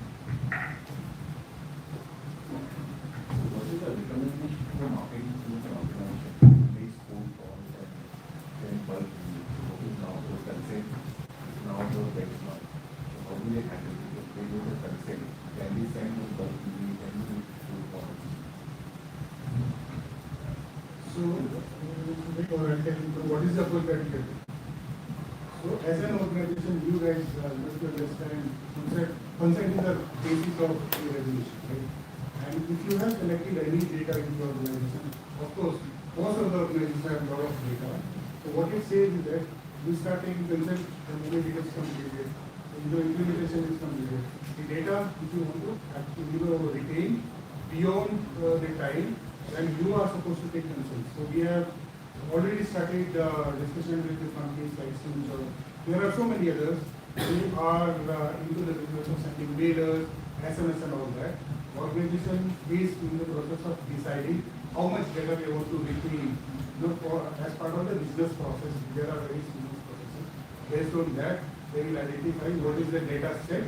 What is the recommendation for marketing tools and organization to make phone calls and then bulk is now the consent, now the benchmark. So how do they handle it? If they do the consent, can they send the bulk email, can they do phone calls? So, what is the approach that you get? So, as an organization, you guys must understand consent is the basis of the regulation, right? And if you have collected any data in your organization, of course, most of the organizations have a lot of data. So, what it says is that you start taking consent the moment it is completed. So, the implementation is completed. The data, if you want to actually retain beyond the time, and you are supposed to take consent. So we have already started discussion with the companies like Sims or there are so many others who are into the business of sending mailers, SMS and all that. Organization is in the process of deciding how much data they want to retain. As part of the business process, there are various business processes. Based on that, they will identify what is the data set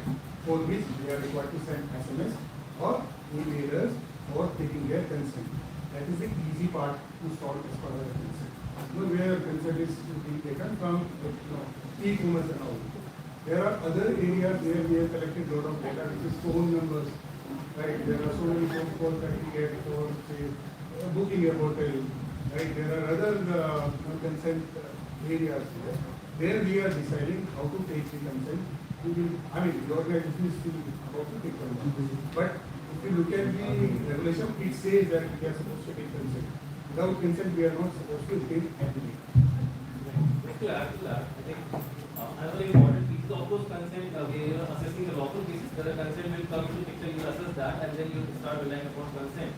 for which they are required to send SMS or emailers or taking their consent. That is the easy part to solve as part of the consent. Where consent is being taken from e-commerce and all. There are other areas where we have collected a lot of data, which is phone numbers. Right? There are so many phone calls that we get for, say, booking a hotel. Right? There are other consent areas where we are deciding how to take the consent. The organization is still about to take consent. But if you look at the regulation, it says that we are supposed to take consent. Without consent, we are not supposed to take anything. To add to that, I think another important piece of course consent, we are assessing the local cases, whether consent will come into picture, you assess that and then you start relying upon consent.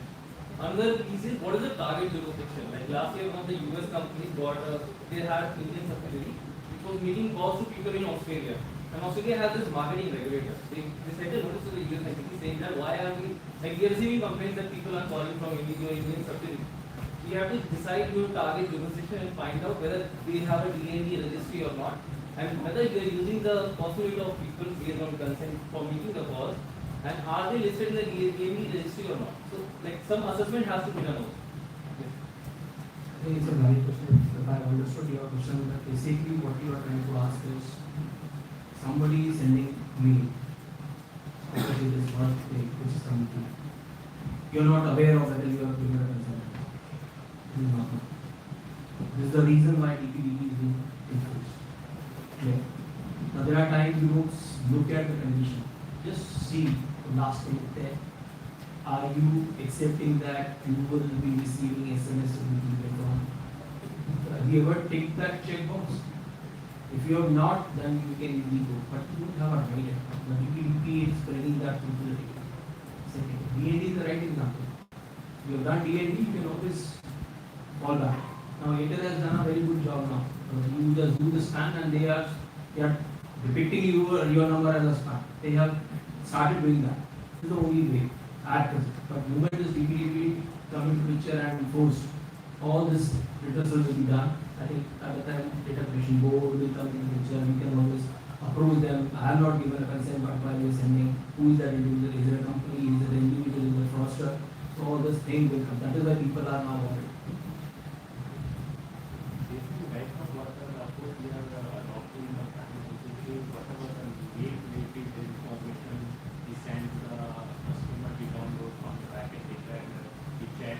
Another piece is what is the target jurisdiction? Like last year one of the US companies they had Indian subsidiary which was making calls to people in Australia. And Australia has this marketing regulator. They sent a notice to the US entity saying that why are we are receiving complaints that people are calling from Indian subsidiary. We have to decide your target jurisdiction and find out whether they have a DND registry or not, and whether you are using the possibility of people based on consent for making the calls, and are they listed in the DND registry or not. So, like some assessment has to be done also. I think it's a valid question. If I understood your question, that basically what you are trying to ask is somebody is sending me, especially this work which is coming to you. You are not aware of whether you are giving a consent. You do not know. This is the reason why DPDP is being introduced. Okay. Now there are times you don't look at the condition. Just see the last thing there. Are you accepting that you will be receiving SMS later on? Have you ever ticked that checkbox? If you have not, then you can easily go. But you don't have a right. The DPDP is bringing that to the table. Second, DND is the right example. You have done DND, you can always fall back. Now Airtel has done a very good job now. You just do the scan and they are depicting your number as a spam. They have started doing that. This is the only way at present. But the moment this DPDP come into picture and enforced, all this reversal will be done. I think at the time data protection board will come into picture. We can always approve them. I have not given a consent, but while we are sending, who is that individual? Is it a company? Is it an individual? Is it a fraudster? So all this thing will come. That is why people are now worried. Right now, what approach we are adopting in the practice is whatever the gate-related information we send the customer, we download from the packet data and we check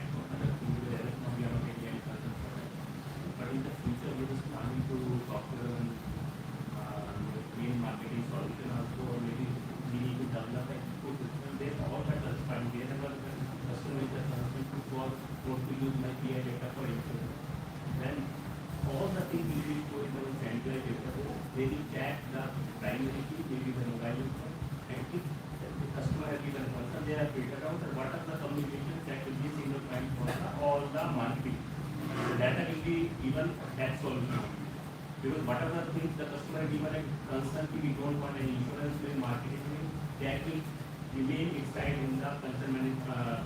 Because whatever things the customer given a concern, we don't want any insurance in marketing, that will remain inside in the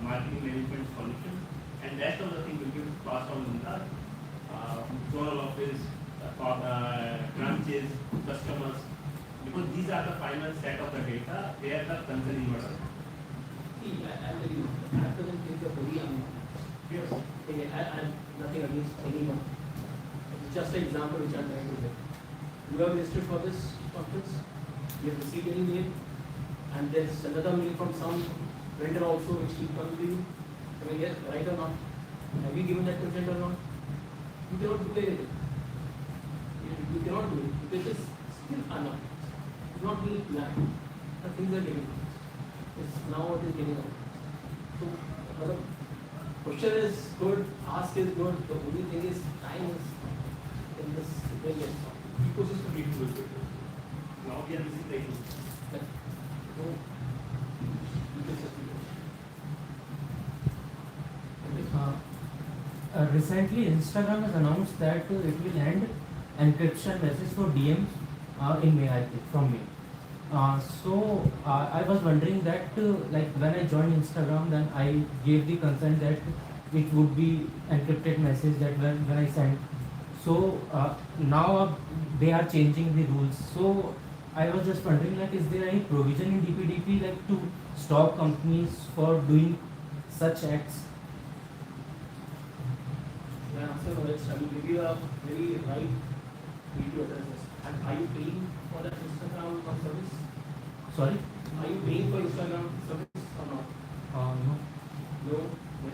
marketing management solution, and rest of the thing will be passed on in the zonal office, branches, customers, because these are the final set of the data where the concern is not. See, I'll tell you, after the things are very Yes. I'm nothing against anyone. It's just an example which I'm trying to give. You have registered for this conference, you have received any mail, and there's another mail from some vendor also which will come to you. I mean, yes, right or not? Have you given that consent or not? You cannot do anything. You cannot do it because it's still unknown. It's not being planned. The things are getting. It's now what is getting out. So, question is good, ask is good. The only thing is time is in this very Ecosystem need to do it. Now we are missing the ecosystem. Recently, Instagram has announced that it will end encryption message for DMs in May, I think, from May. I was wondering that, like when I joined Instagram, then I gave the consent that it would be encrypted message that when I sent. So now they are changing the rules. So I was just wondering, like, is there any provision in DPDP like to stop companies for doing such acts? The answer for this, I will give you a very right video addresses. And are you paying for that Instagram service? Sorry? Are you paying for Instagram service or not? No. No.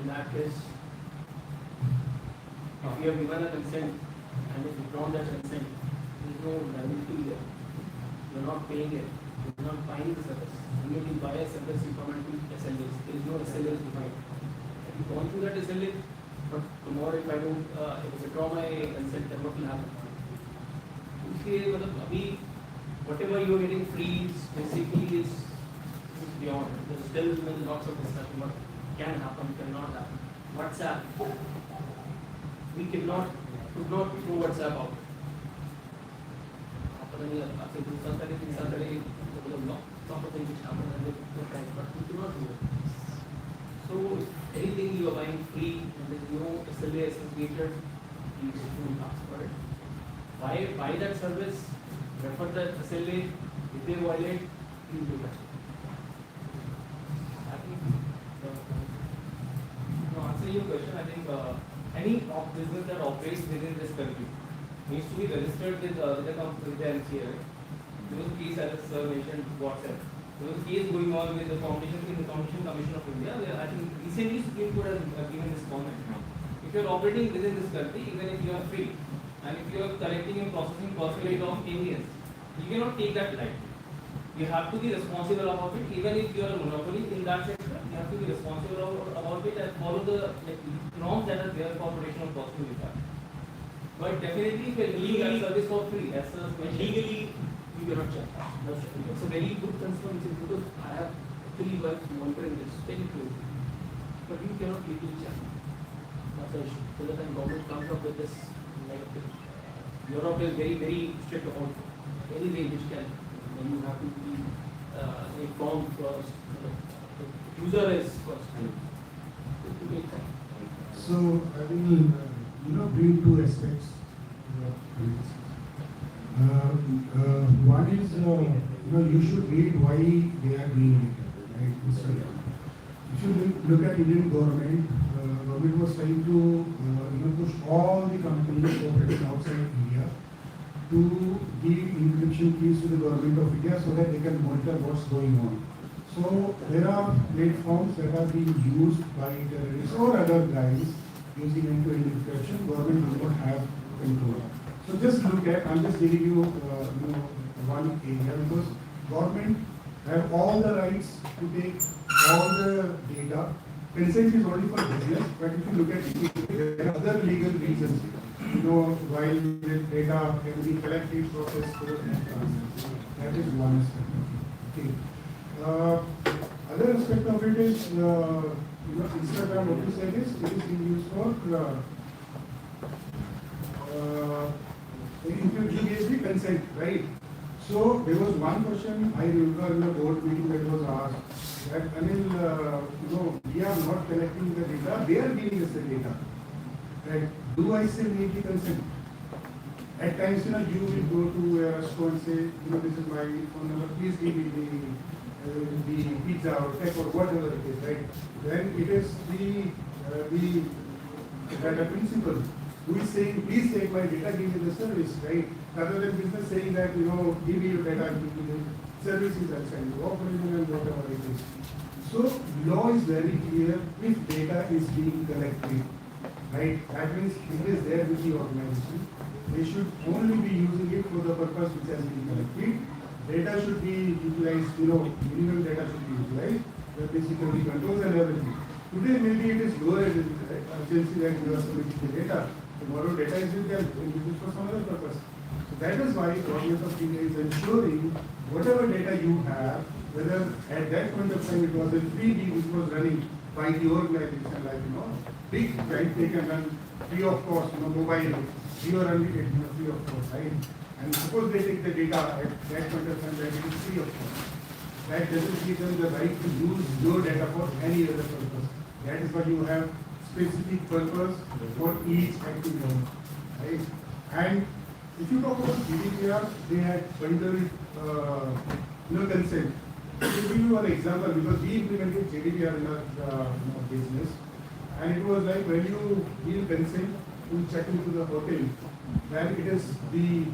In that case, if you have given a consent and if you withdrawn that consent, there is no liability there. You are not paying it. You are not buying the service. When you buy a service, you come into SLAs. There is no SLAs defined. Have you gone through that SLA? But tomorrow if I don't, if I withdraw my consent, then what will happen? Okay, but whatever you are getting free basically is beyond. There's still lots of discussion what can happen, cannot happen. WhatsApp, we could not throw WhatsApp out. After Saturday, lots of things which happen and but we could not do it. So anything you are buying free and there is no SLA associated, you should ask for it. Buy that service, refer the SLA, if they violate, you do that. I think, To answer your question, I think any business that operates within this country needs to be registered with the NCA. There was a case, as sir mentioned, WhatsApp. There was a case going on with the Competition Commission of India, where I think recently Supreme Court has given this comment. If you are operating within this country, even if you are free, and if you are collecting and processing percentage of aliens, you cannot take that lightly. You have to be responsible about it, even if you are a monopoly in that sector. You have to be responsible about it and follow the norms that are there for protection of personal data. But definitely, if you are doing that service for free, as sir mentioned, legally, you cannot check. It's a very good concern because I have actually worked monitoring this very closely. But you cannot legally check. That's the issue. So the time government comes up with this, like Europe is very, very strict about any way which can. Then you have to be informed first. The user is first. To take time. So I will, bring two aspects. One is, you should read why they are doing it, right? Instagram. If you look at Indian government, government was trying to, push all the companies operating outside India to give encryption keys to the government of India so that they can monitor what's going on. So there are platforms that are being used by terrorists or other guys using end-to-end encryption. Government does not have control. So just look at, I'm just giving you, one area because government have all the rights to take all the data. Consent is only for business, but if you look at it, there are other legal reasons. While the data can be collected, processed, stored, and transferred. That is one aspect of it. Okay. Other aspect of it is, Instagram, what you said is, it is being used for you gave the consent, right? So there was one question I remember in the board meeting that was asked that Anil, we are not collecting the data, they are giving us the data. Right? Do I still need the consent? At times, you will go to a restaurant and say, this is my phone number, please give me the pizza or cake or whatever it is, right? Then it is the principal who is saying, please take my data, give me the service, right? Rather than business saying that, give me your data, give me the services and send you operation and whatever it is. So law is very clear if data is being collected, right? That means it is there with the organization. They should only be using it for the purpose which has been collected. Data should be utilized, minimum data should be utilized, the security controls and everything. Today maybe it is lower urgency that you are submitting the data. Tomorrow data is with them, and used for some other purpose. So that is why Government of India is ensuring whatever data you have, whether at that point of time it was a 3D which was running by the organization, like big right, they can run free of cost, mobile, you are running it free of cost, right? And suppose they take the data at that point of time that it is free of cost. That doesn't give them the right to use your data for any other purpose. That is why you have specific purpose for each activity, right? And if you talk about GDPR, they had bundled, consent. To give you an example, because we implemented GDPR in our business, and it was like when you give consent to check into the hotel, then it is the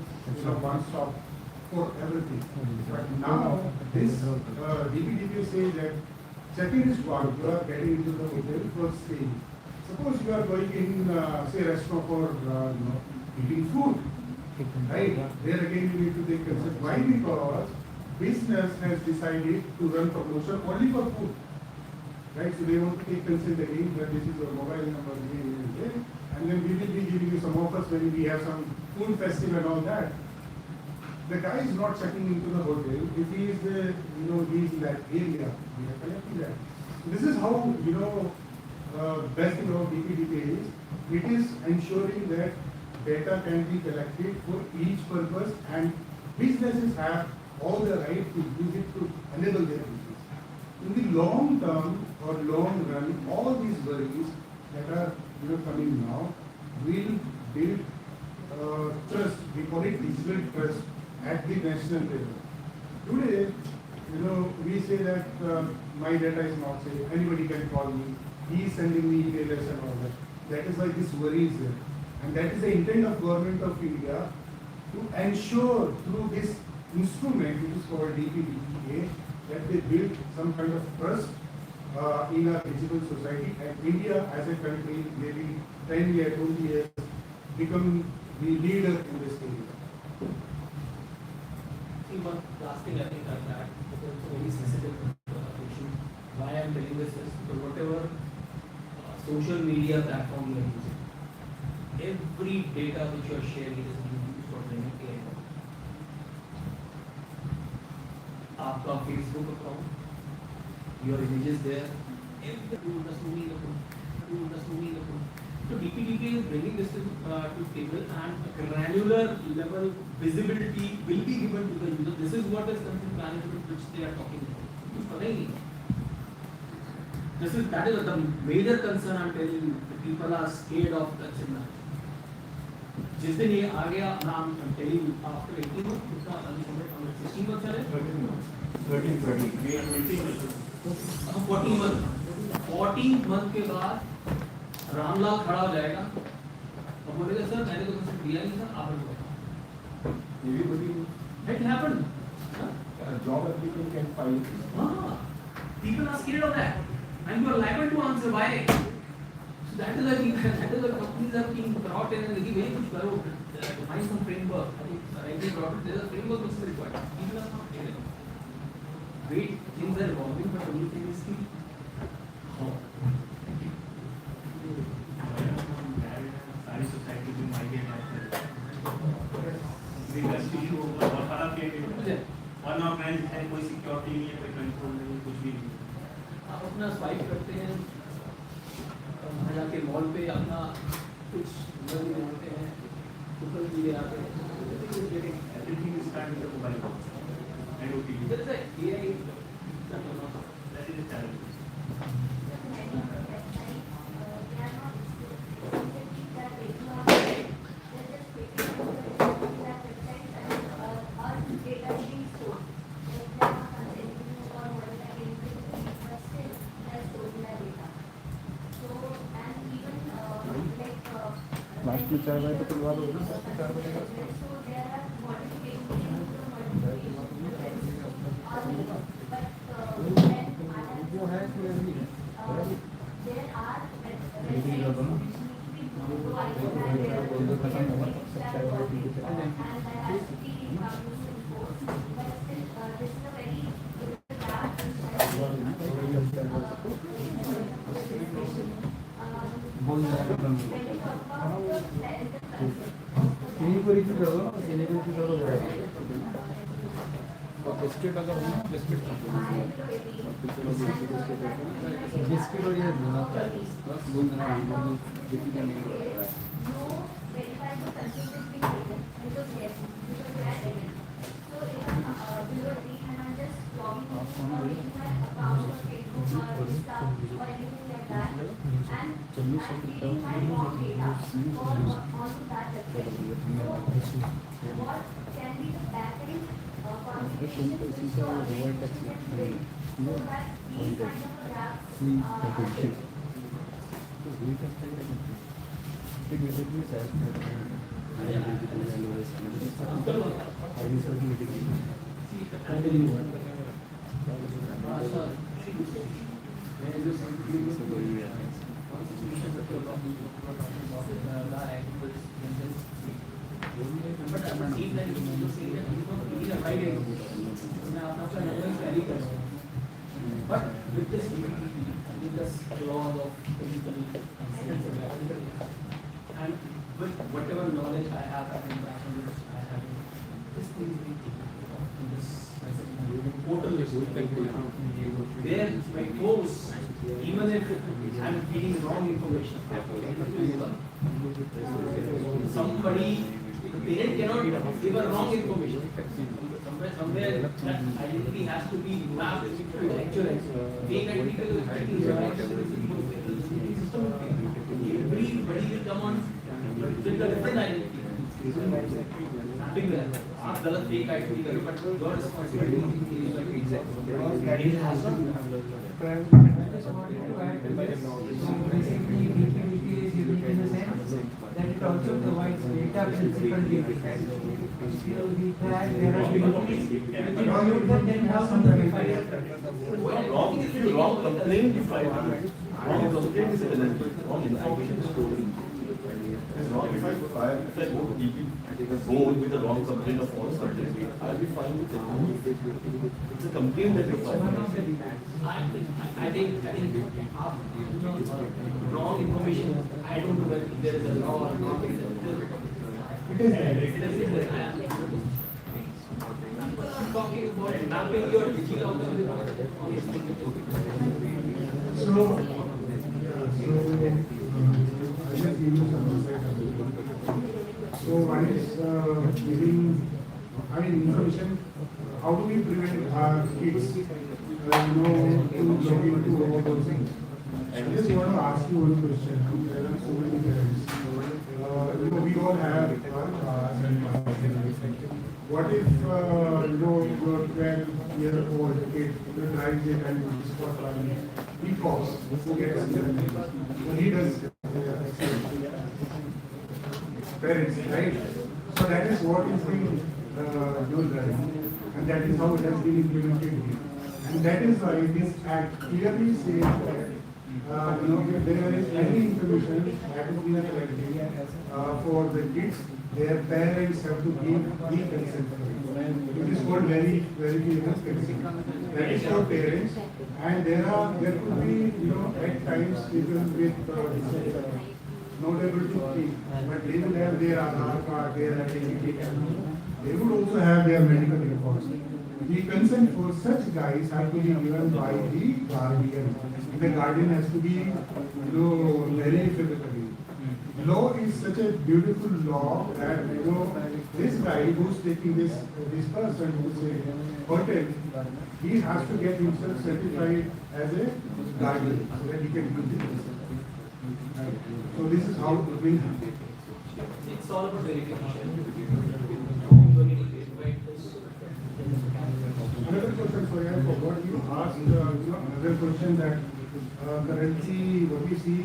one stop for everything. But now this DPDP says that check-in is what you are getting into the hotel for staying. Suppose you are going in, say, restaurant for eating food, right? There again you need to take consent. Why? Because business has decided to run promotion only for food, right? So they want to take consent again that this is your mobile number, and then we will be giving you some offers when we have some food festival and all that. The guy is not checking into the hotel. If he is, he is in that area, we are collecting that. This is how, best thing about DPDP is. It is ensuring that data can be collected for each purpose, and businesses have all the right to use it to enable their business. In the long term or long run, all these worries that are coming now will build trust. We call it digital trust at the national level. Today, we say that my data is not safe. Anybody can call me. He is sending me emails and all that. That is why this worry is there, and that is the intent of Government of India to ensure through this instrument, which is called DPDPA, that they build some kind of trust in our digital society, and India as a country, maybe 10 years, 20 years, become the leader in this area. One last thing I think on that, because it's a very sensitive issue. Why I am telling this is because whatever social media platform you are using, every data which you are sharing is being used for training AI. आपका Facebook account, your images there, everything the movie. So DPDP is bringing this to table, and a granular level visibility will be given to the user. This is what is content management which they are talking about. That is the major concern I'm telling you. The people are scared of content management. जिस दिन ये आ गया, I'm telling you, after 18 months, 16 months चले? 13. We are 20 months. 14 months. 14 month के बाद रामलाल खड़ा हो जाएगा और बोलेगा सर मैंने तो कंसेंट दिया नहीं था, आप बताओ। ये भी बड़ी It happened. job applicant can file. People are scared of that, and you are liable to answer why. So that is why companies are being brought in and they very much करो, find some framework. I think rightly brought it. There is a framework which is required. People are not clear. Wait, things are evolving, but only thing is कि how. सारी society में migrate issue होगा बहुत खराब है। Unorganised है, कोई security नहीं है, कोई कंट्रोल नहीं, कुछ भी नहीं। आप अपना स्वाइप करते हैं, वहाँ जाके मॉल पे अपना कुछ बोलते हैं, ऊपर भी आते हैं। is getting everything is starting with the mobile phones and OTT. There is a AI that is a challenge. Last में 4 बजे तो खुलवा दो ना, 4 बजे का। जो है क्लियरली सिलीगुड़ी की करो, सिलीगुड़ी की करो और बिस्किट अगर हो ना, बिस्किट बिस्किट और ये But with this with this clause of physical and with whatever knowledge I have and interaction which I have, this thing in this portal there by force, even if I am feeding wrong information, somebody, the parent cannot give a wrong information. Somewhere that identity has to be mapped to actual fake identity to everybody will come on with a different identity. आप गलत fake identity करो, but your responsibility is like exactly. It has not. That it also provides data principal data. There are entities which include them, then have some verifiers. Wrong is wrong complaint is wrong complaint is penalty. Wrong information is stolen. It's wrong if I go DP go with the wrong complaint of false certificate, I'll be fine with it. It's a complaint that you file. I think wrong information. I don't know whether there is a law or not. It is there. People are talking about mapping your digital So, I just give you some insight. So one is giving, I mean, information. How do we prevent our kids, to log into all those things? I just want to ask you one question. There are so many parents. We all have our cars and what if your 12-year-old kid drives it and spot he falls, gets he does parents, right? So that is what is being done, and that is how it has been implemented here. And that is why this act clearly says that if there is any information that is being collected for the kids, their parents have to give the consent for it. It is called very clear consent. That is for parents, and there could be at times people with not able to keep, but they will have their Aadhaar card, their identity card. They would also have their medical records. The consent for such guys have to be given by the guardian. The guardian has to be very physically. Law is such a beautiful law that this guy who's taking this person who's a hotel, he has to get himself certified as a guardian so that he can use it. Right. So this is how it will happen. It's all about verification. Another question, sorry, I forgot you asked, another question that currently what we see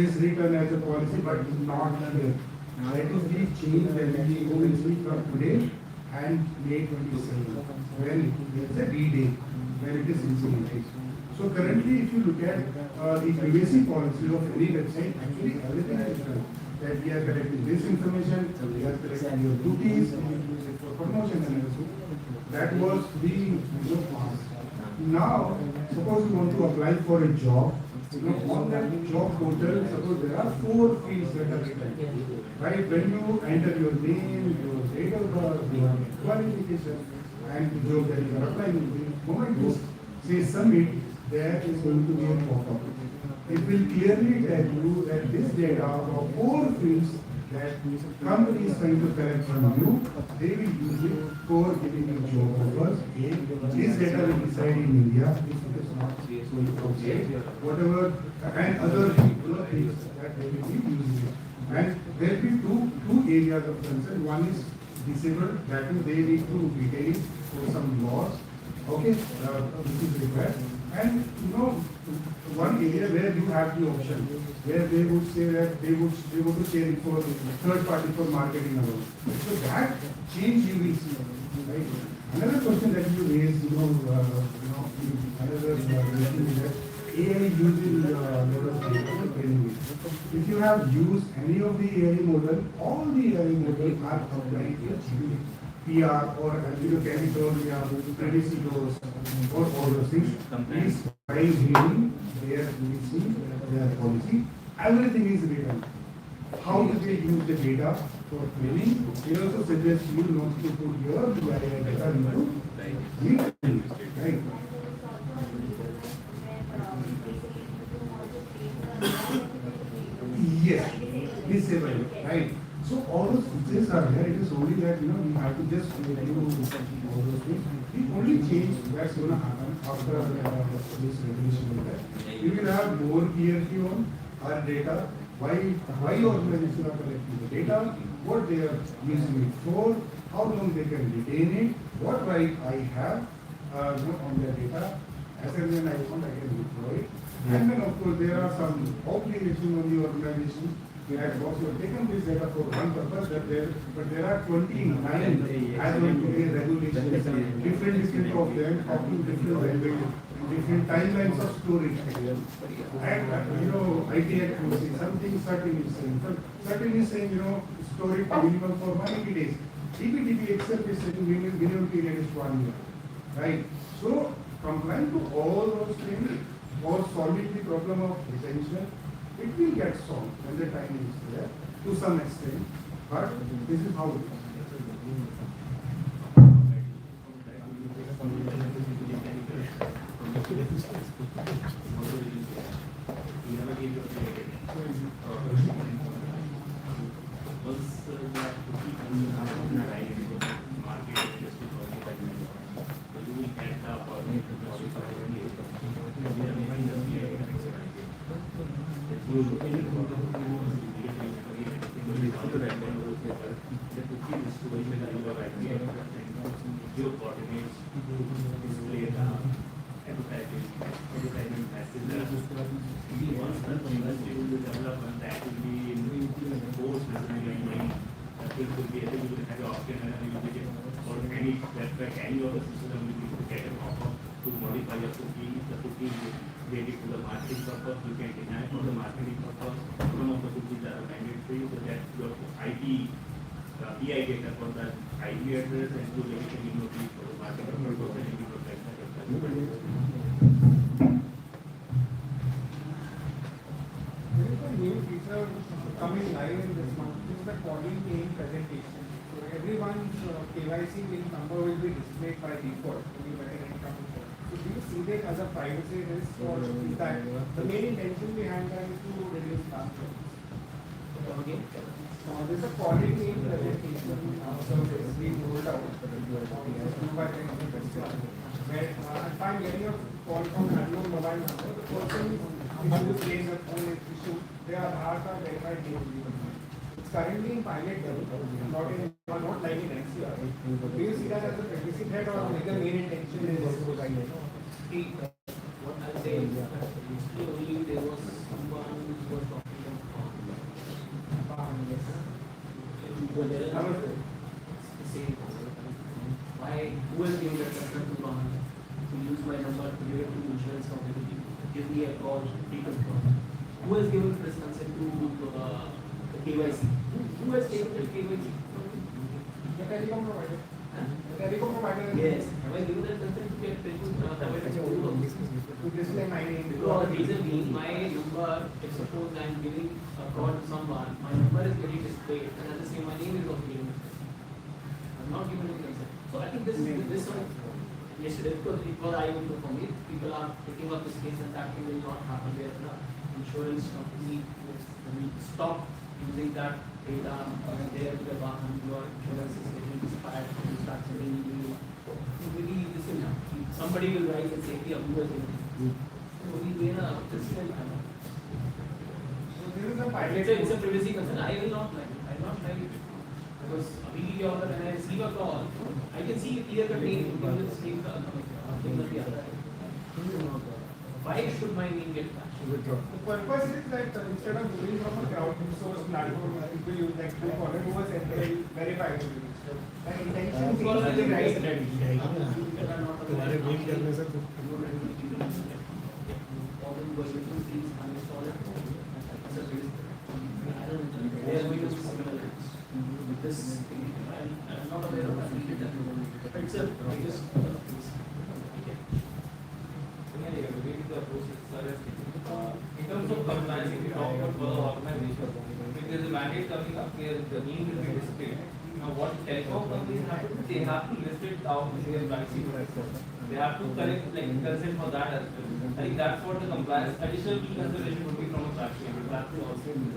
is written as a policy but not here. That is the change that we go into from today and May 27, when there is a D-Day, when it is implemented. So currently, if you look at the privacy policy of any website, actually everything is done. That we are collecting this information, we are collecting your cookies, we use it for promotion and everything. That was the past. Now, suppose you want to apply for a job, on that job portal, suppose there are 4 fields that are written. Right, when you enter your name, your date of birth, your qualification, and the job that you are applying, the moment you say submit, there is going to be a pop-up. It will clearly tell you that this data of 4 fields that company is trying to collect from you, they will use it for giving you job offers. This data will reside in India, if it is not going outside, whatever, and other things that they will be using it. And there will be two areas of concern. One is disabled, that means they need to retain for some laws, okay, which is required. And one area where you have the option, where they would say that they want to share it for third party for marketing and all. So that change you will see, right? Another question that you raised, another question is that AI using model training. If you have used any of the AI model, all the AI models are applied to PR or chemical, privacy laws, or all those things. Is by reading their policy, everything is written. How do they use the data for training? They also suggest you not to put your data into right? Yes, disable, right? So all those features are there. It is only that we have to just review all those things. The only change that's going to happen after this regulation is that we will have more PRQ on our data. Why organizations are collecting the data, what they are using it for, how long they can retain it, what right I have on their data. As and when I want, I can withdraw it. And then of course there are some obligations on the organization. We have also taken this data for one purpose, but there are 29 as of today regulations, different of them, talking different languages, different timelines of storage. And IT Act will say something, certain is saying, store it minimum for 180 days. DPDP itself is saying minimum period is 1 year, right? So complying to all those things or solving the problem of retention, it will get solved when the time is there to some extent, but this is how it coordinates, display advertisement messages. Once the industry will develop and that will be in force, it will be able to have the option and you will get or any website, any other system will be able to get an offer to modify your cookie. The cookie is ready for the marketing purpose, you can deny for the marketing purpose. Some of the cookies are mandatory, so that your EI data for the IP address and to everything for the marketing purpose and you protect that. There is a new feature coming live in this month. This is the calling name presentation. So everyone's KYC number will be displayed by default when you get an incoming call. So do you see that as a privacy risk or is that the main intention behind that is to reduce spam calls? Again? This is a quality name presentation service being rolled out by the investor. Where if I'm getting a call from an unknown mobile number, the person who is saying the phone is issue, their Aadhaar card verified name. It's currently in pilot level, not like in next year. Do you see that as a privacy threat or legal main intention is See, what I'll say is, only there was someone who was talking about why, who has given that consent to Bahan to use my number to give it to insurance company, give me a call, take a call? Who has given this consent to the KYC? Who has taken the KYC? the telecom provider? Huh? The telecom provider. Yes, have I given that consent to get To display my name. because the reason being, my number, if suppose I am giving a call to someone, my number is getting displayed, and at the same, my name is also getting displayed. I'm not given any consent. So I think this one, yesterday, because it was eye opener for me, people are picking up this case and that thing will not happen where the insurance company will stop using that data there to the Bahan, your insurance is getting expired, you start sending you. Maybe this will happen. Somebody will write and say, "Hey, who was it?" So we will this will happen. So this is a pilot. It's a privacy concern. I will not like it. I will not like it. Because when I receive a call, I can see clear cut name, you will save the other. Why should my name get flashed? The purpose is that instead of moving from a crowdsourced platform where people use like Truecaller, who was verified. The intention is the right. I'm not aware of that. It's a biggest In terms of compliance, if you talk about further organization, if there is a mandate coming up, there the need will be displayed. Now, what telecom companies have to do, they have to list it out in their privacy. They have to collect consent for that as well. I think that's what the compliance, additional key consideration would be from a privacy. That will also be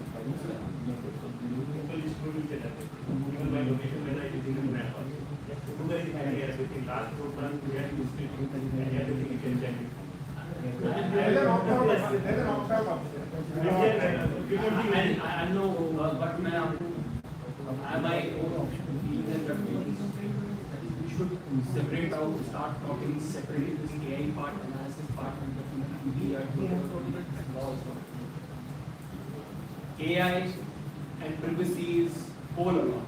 People is going to get that. Even my location when I using the map. Google is having everything. Last program we had used it and everything you can check it. There's an opt-out option. I know, but my own feeling and preference we should separate out, start talking separately this AI part, analysis part, and the AI and privacy is whole along.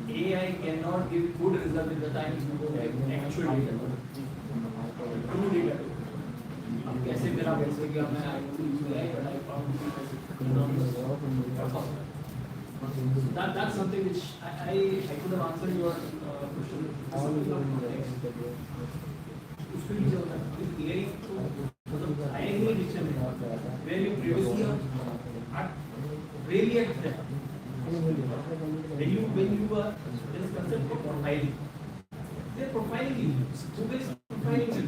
AI cannot give good result in the time you get actual data. True data. अब कैसे मेरा कैसे क्या मैं आई use AI but I found that's something which I could have answered your question. उसके लिए जो होता है AI तो मतलब I नहीं डिक्शन में where you privacy are really at threat. When you are there is concept of profiling. They are profiling you. Google is profiling you.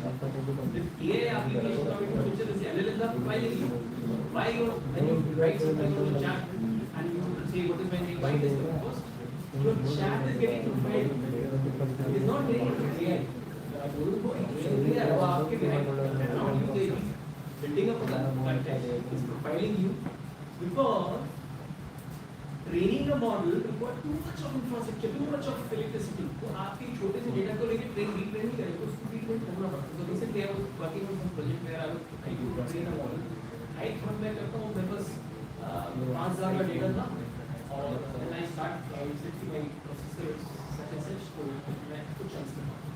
The AI application of future is LLMs are profiling you. Why when you write something on the chat and you say what is my name, why this first? Your chat is getting profiled. It is not getting AI. Building up a content is profiling you because training का model require too much of infrastructure, too much of electricity. तो आपके छोटे से data को लेके retrain नहीं करेंगे, उसको रीट्रेन करना पड़ता है. तो recently I was working on some project where I to train a model. I thought मैं करता हूं, मेरे पास 5000 का डेटा था और when I start I set my processor such and such को मैं कुछ चंक्स करता हूं.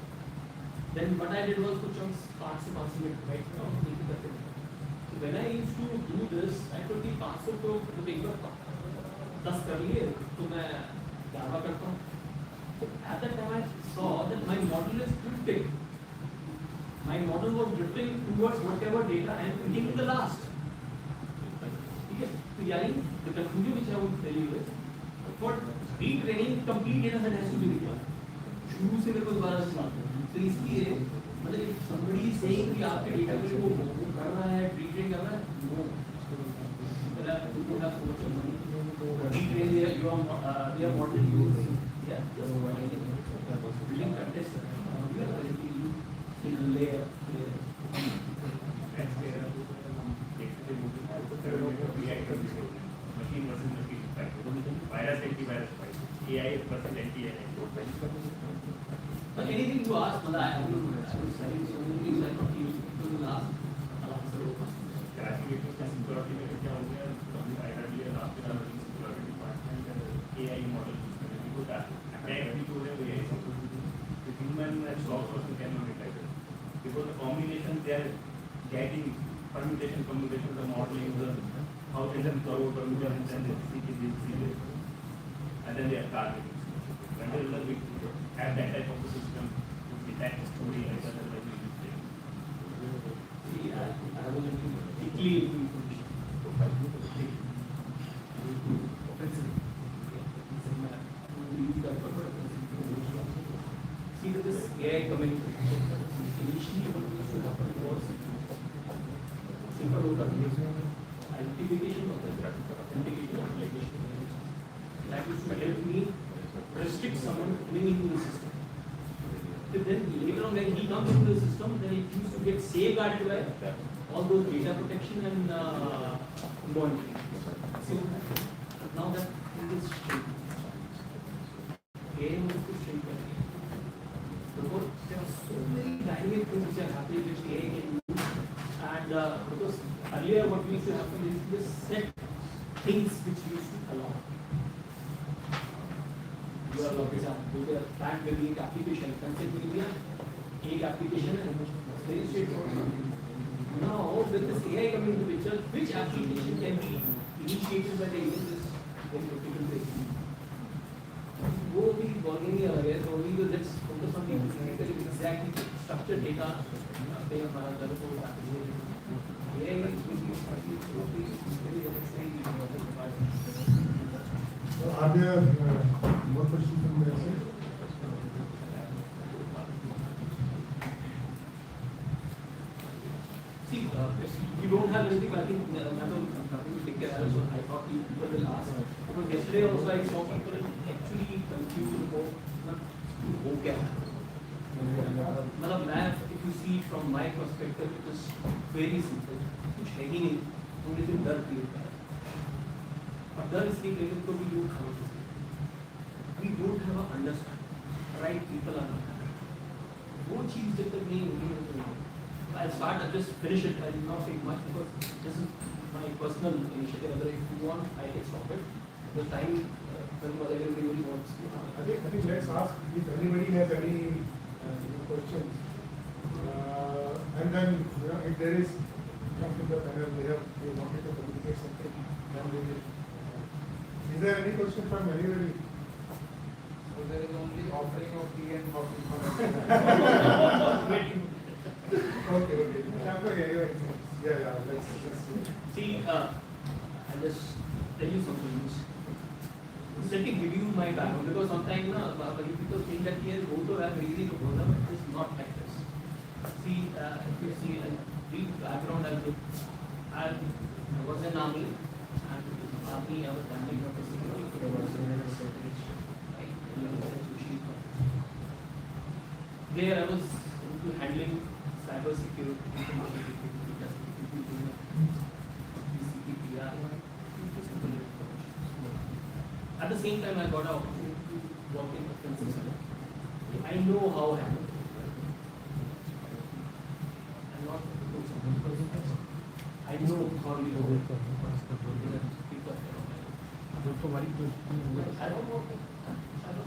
Then what I did was कुछ चंक्स 5 से 5 मिनट राइट नाउ एक करते हैं. So when I used to do this, I could be 500 को तो एक बार 10 कर लिए तो मैं 11 करता हूँ. At that time I saw that my model is drifting. My model was drifting towards whatever data I am putting in the last. ठीक है, तो यानी the conclusion which I would tell you is for retraining complete data set has to be required. शुरू से मेरे को दोबारा से बात करनी. तो इसलिए मतलब if somebody is saying कि आपके डेटा को वो कर रहा है, retrain कर रहा है, no. You have so much money. retrain their model use. Yeah, just building contest. We are currently in layer. That's where yesterday moving machine versus machine fight. Virus antivirus fight. AI versus anti-AI. But anything you ask, I will study so many things I not able to ask. I'll answer your question. Classification का security में क्या हो गया? I had here last year security department AI model use करने की कोई attack भी हो रहे हैं AI से the human and soft person cannot detect it because the combination they are getting permutation the modeling the how they can throw permutations and they see and then they are targeting. Until we have that type of a system to detect story and other like we use it. See, I have a quickly information. Offensive. See that this AI coming initially what used to happen was simple identification of the authentication application. That used to help me restrict someone coming into the system. But then later on when he comes into the system, then it used to get safeguarded by all those data protection and monitoring. So now that thing is shrinking. AI wants to shrink that. Because there are so many dynamic things which are happening which AI can do. And because earlier what used to happen is just set things which used to allow. You are like example, the bank will be an application, consent will be an application and very straightforward. Now with this AI coming into the picture, which application can be initiated by the agent is very critical thing. Wo bhi boiling hai only let's focus on the exactly structured data. They are हमारा दर को AI is So are there more questions from the side? See, if you don't have anything, I think I'm nothing to take care of. So I thought people will ask. Because yesterday also I saw people actually confused about okay. Math, if you see from my perspective, it is very simple. कुछ है ही नहीं, only thing डर create है. और डर इसलिए create तो we don't have a we don't have a understanding. Right people are not. वो चीज़ जब तक नहीं होगी I'll start, I'll just finish it. I will not take much because this is my personal initiative. If you want, I can stop it. The time when everybody wants. I think let's ask if anybody has any questions. And then, if there is come to the panel, they wanted to communicate something, then they will. Is there any question from anybody? So there is only offering of tea and coffee for Okay. Yeah, let's See, I'll just tell you something. Let me give you my background because sometimes many people think that here go to have easy to go there, but it's not like this. See, if you see a brief background, I was in army, and army I was handling of the security. There I was into handling cyber security, At the same time, I got an opportunity to work in defense system. I know how it happens. I'm not I know how you do it. I don't know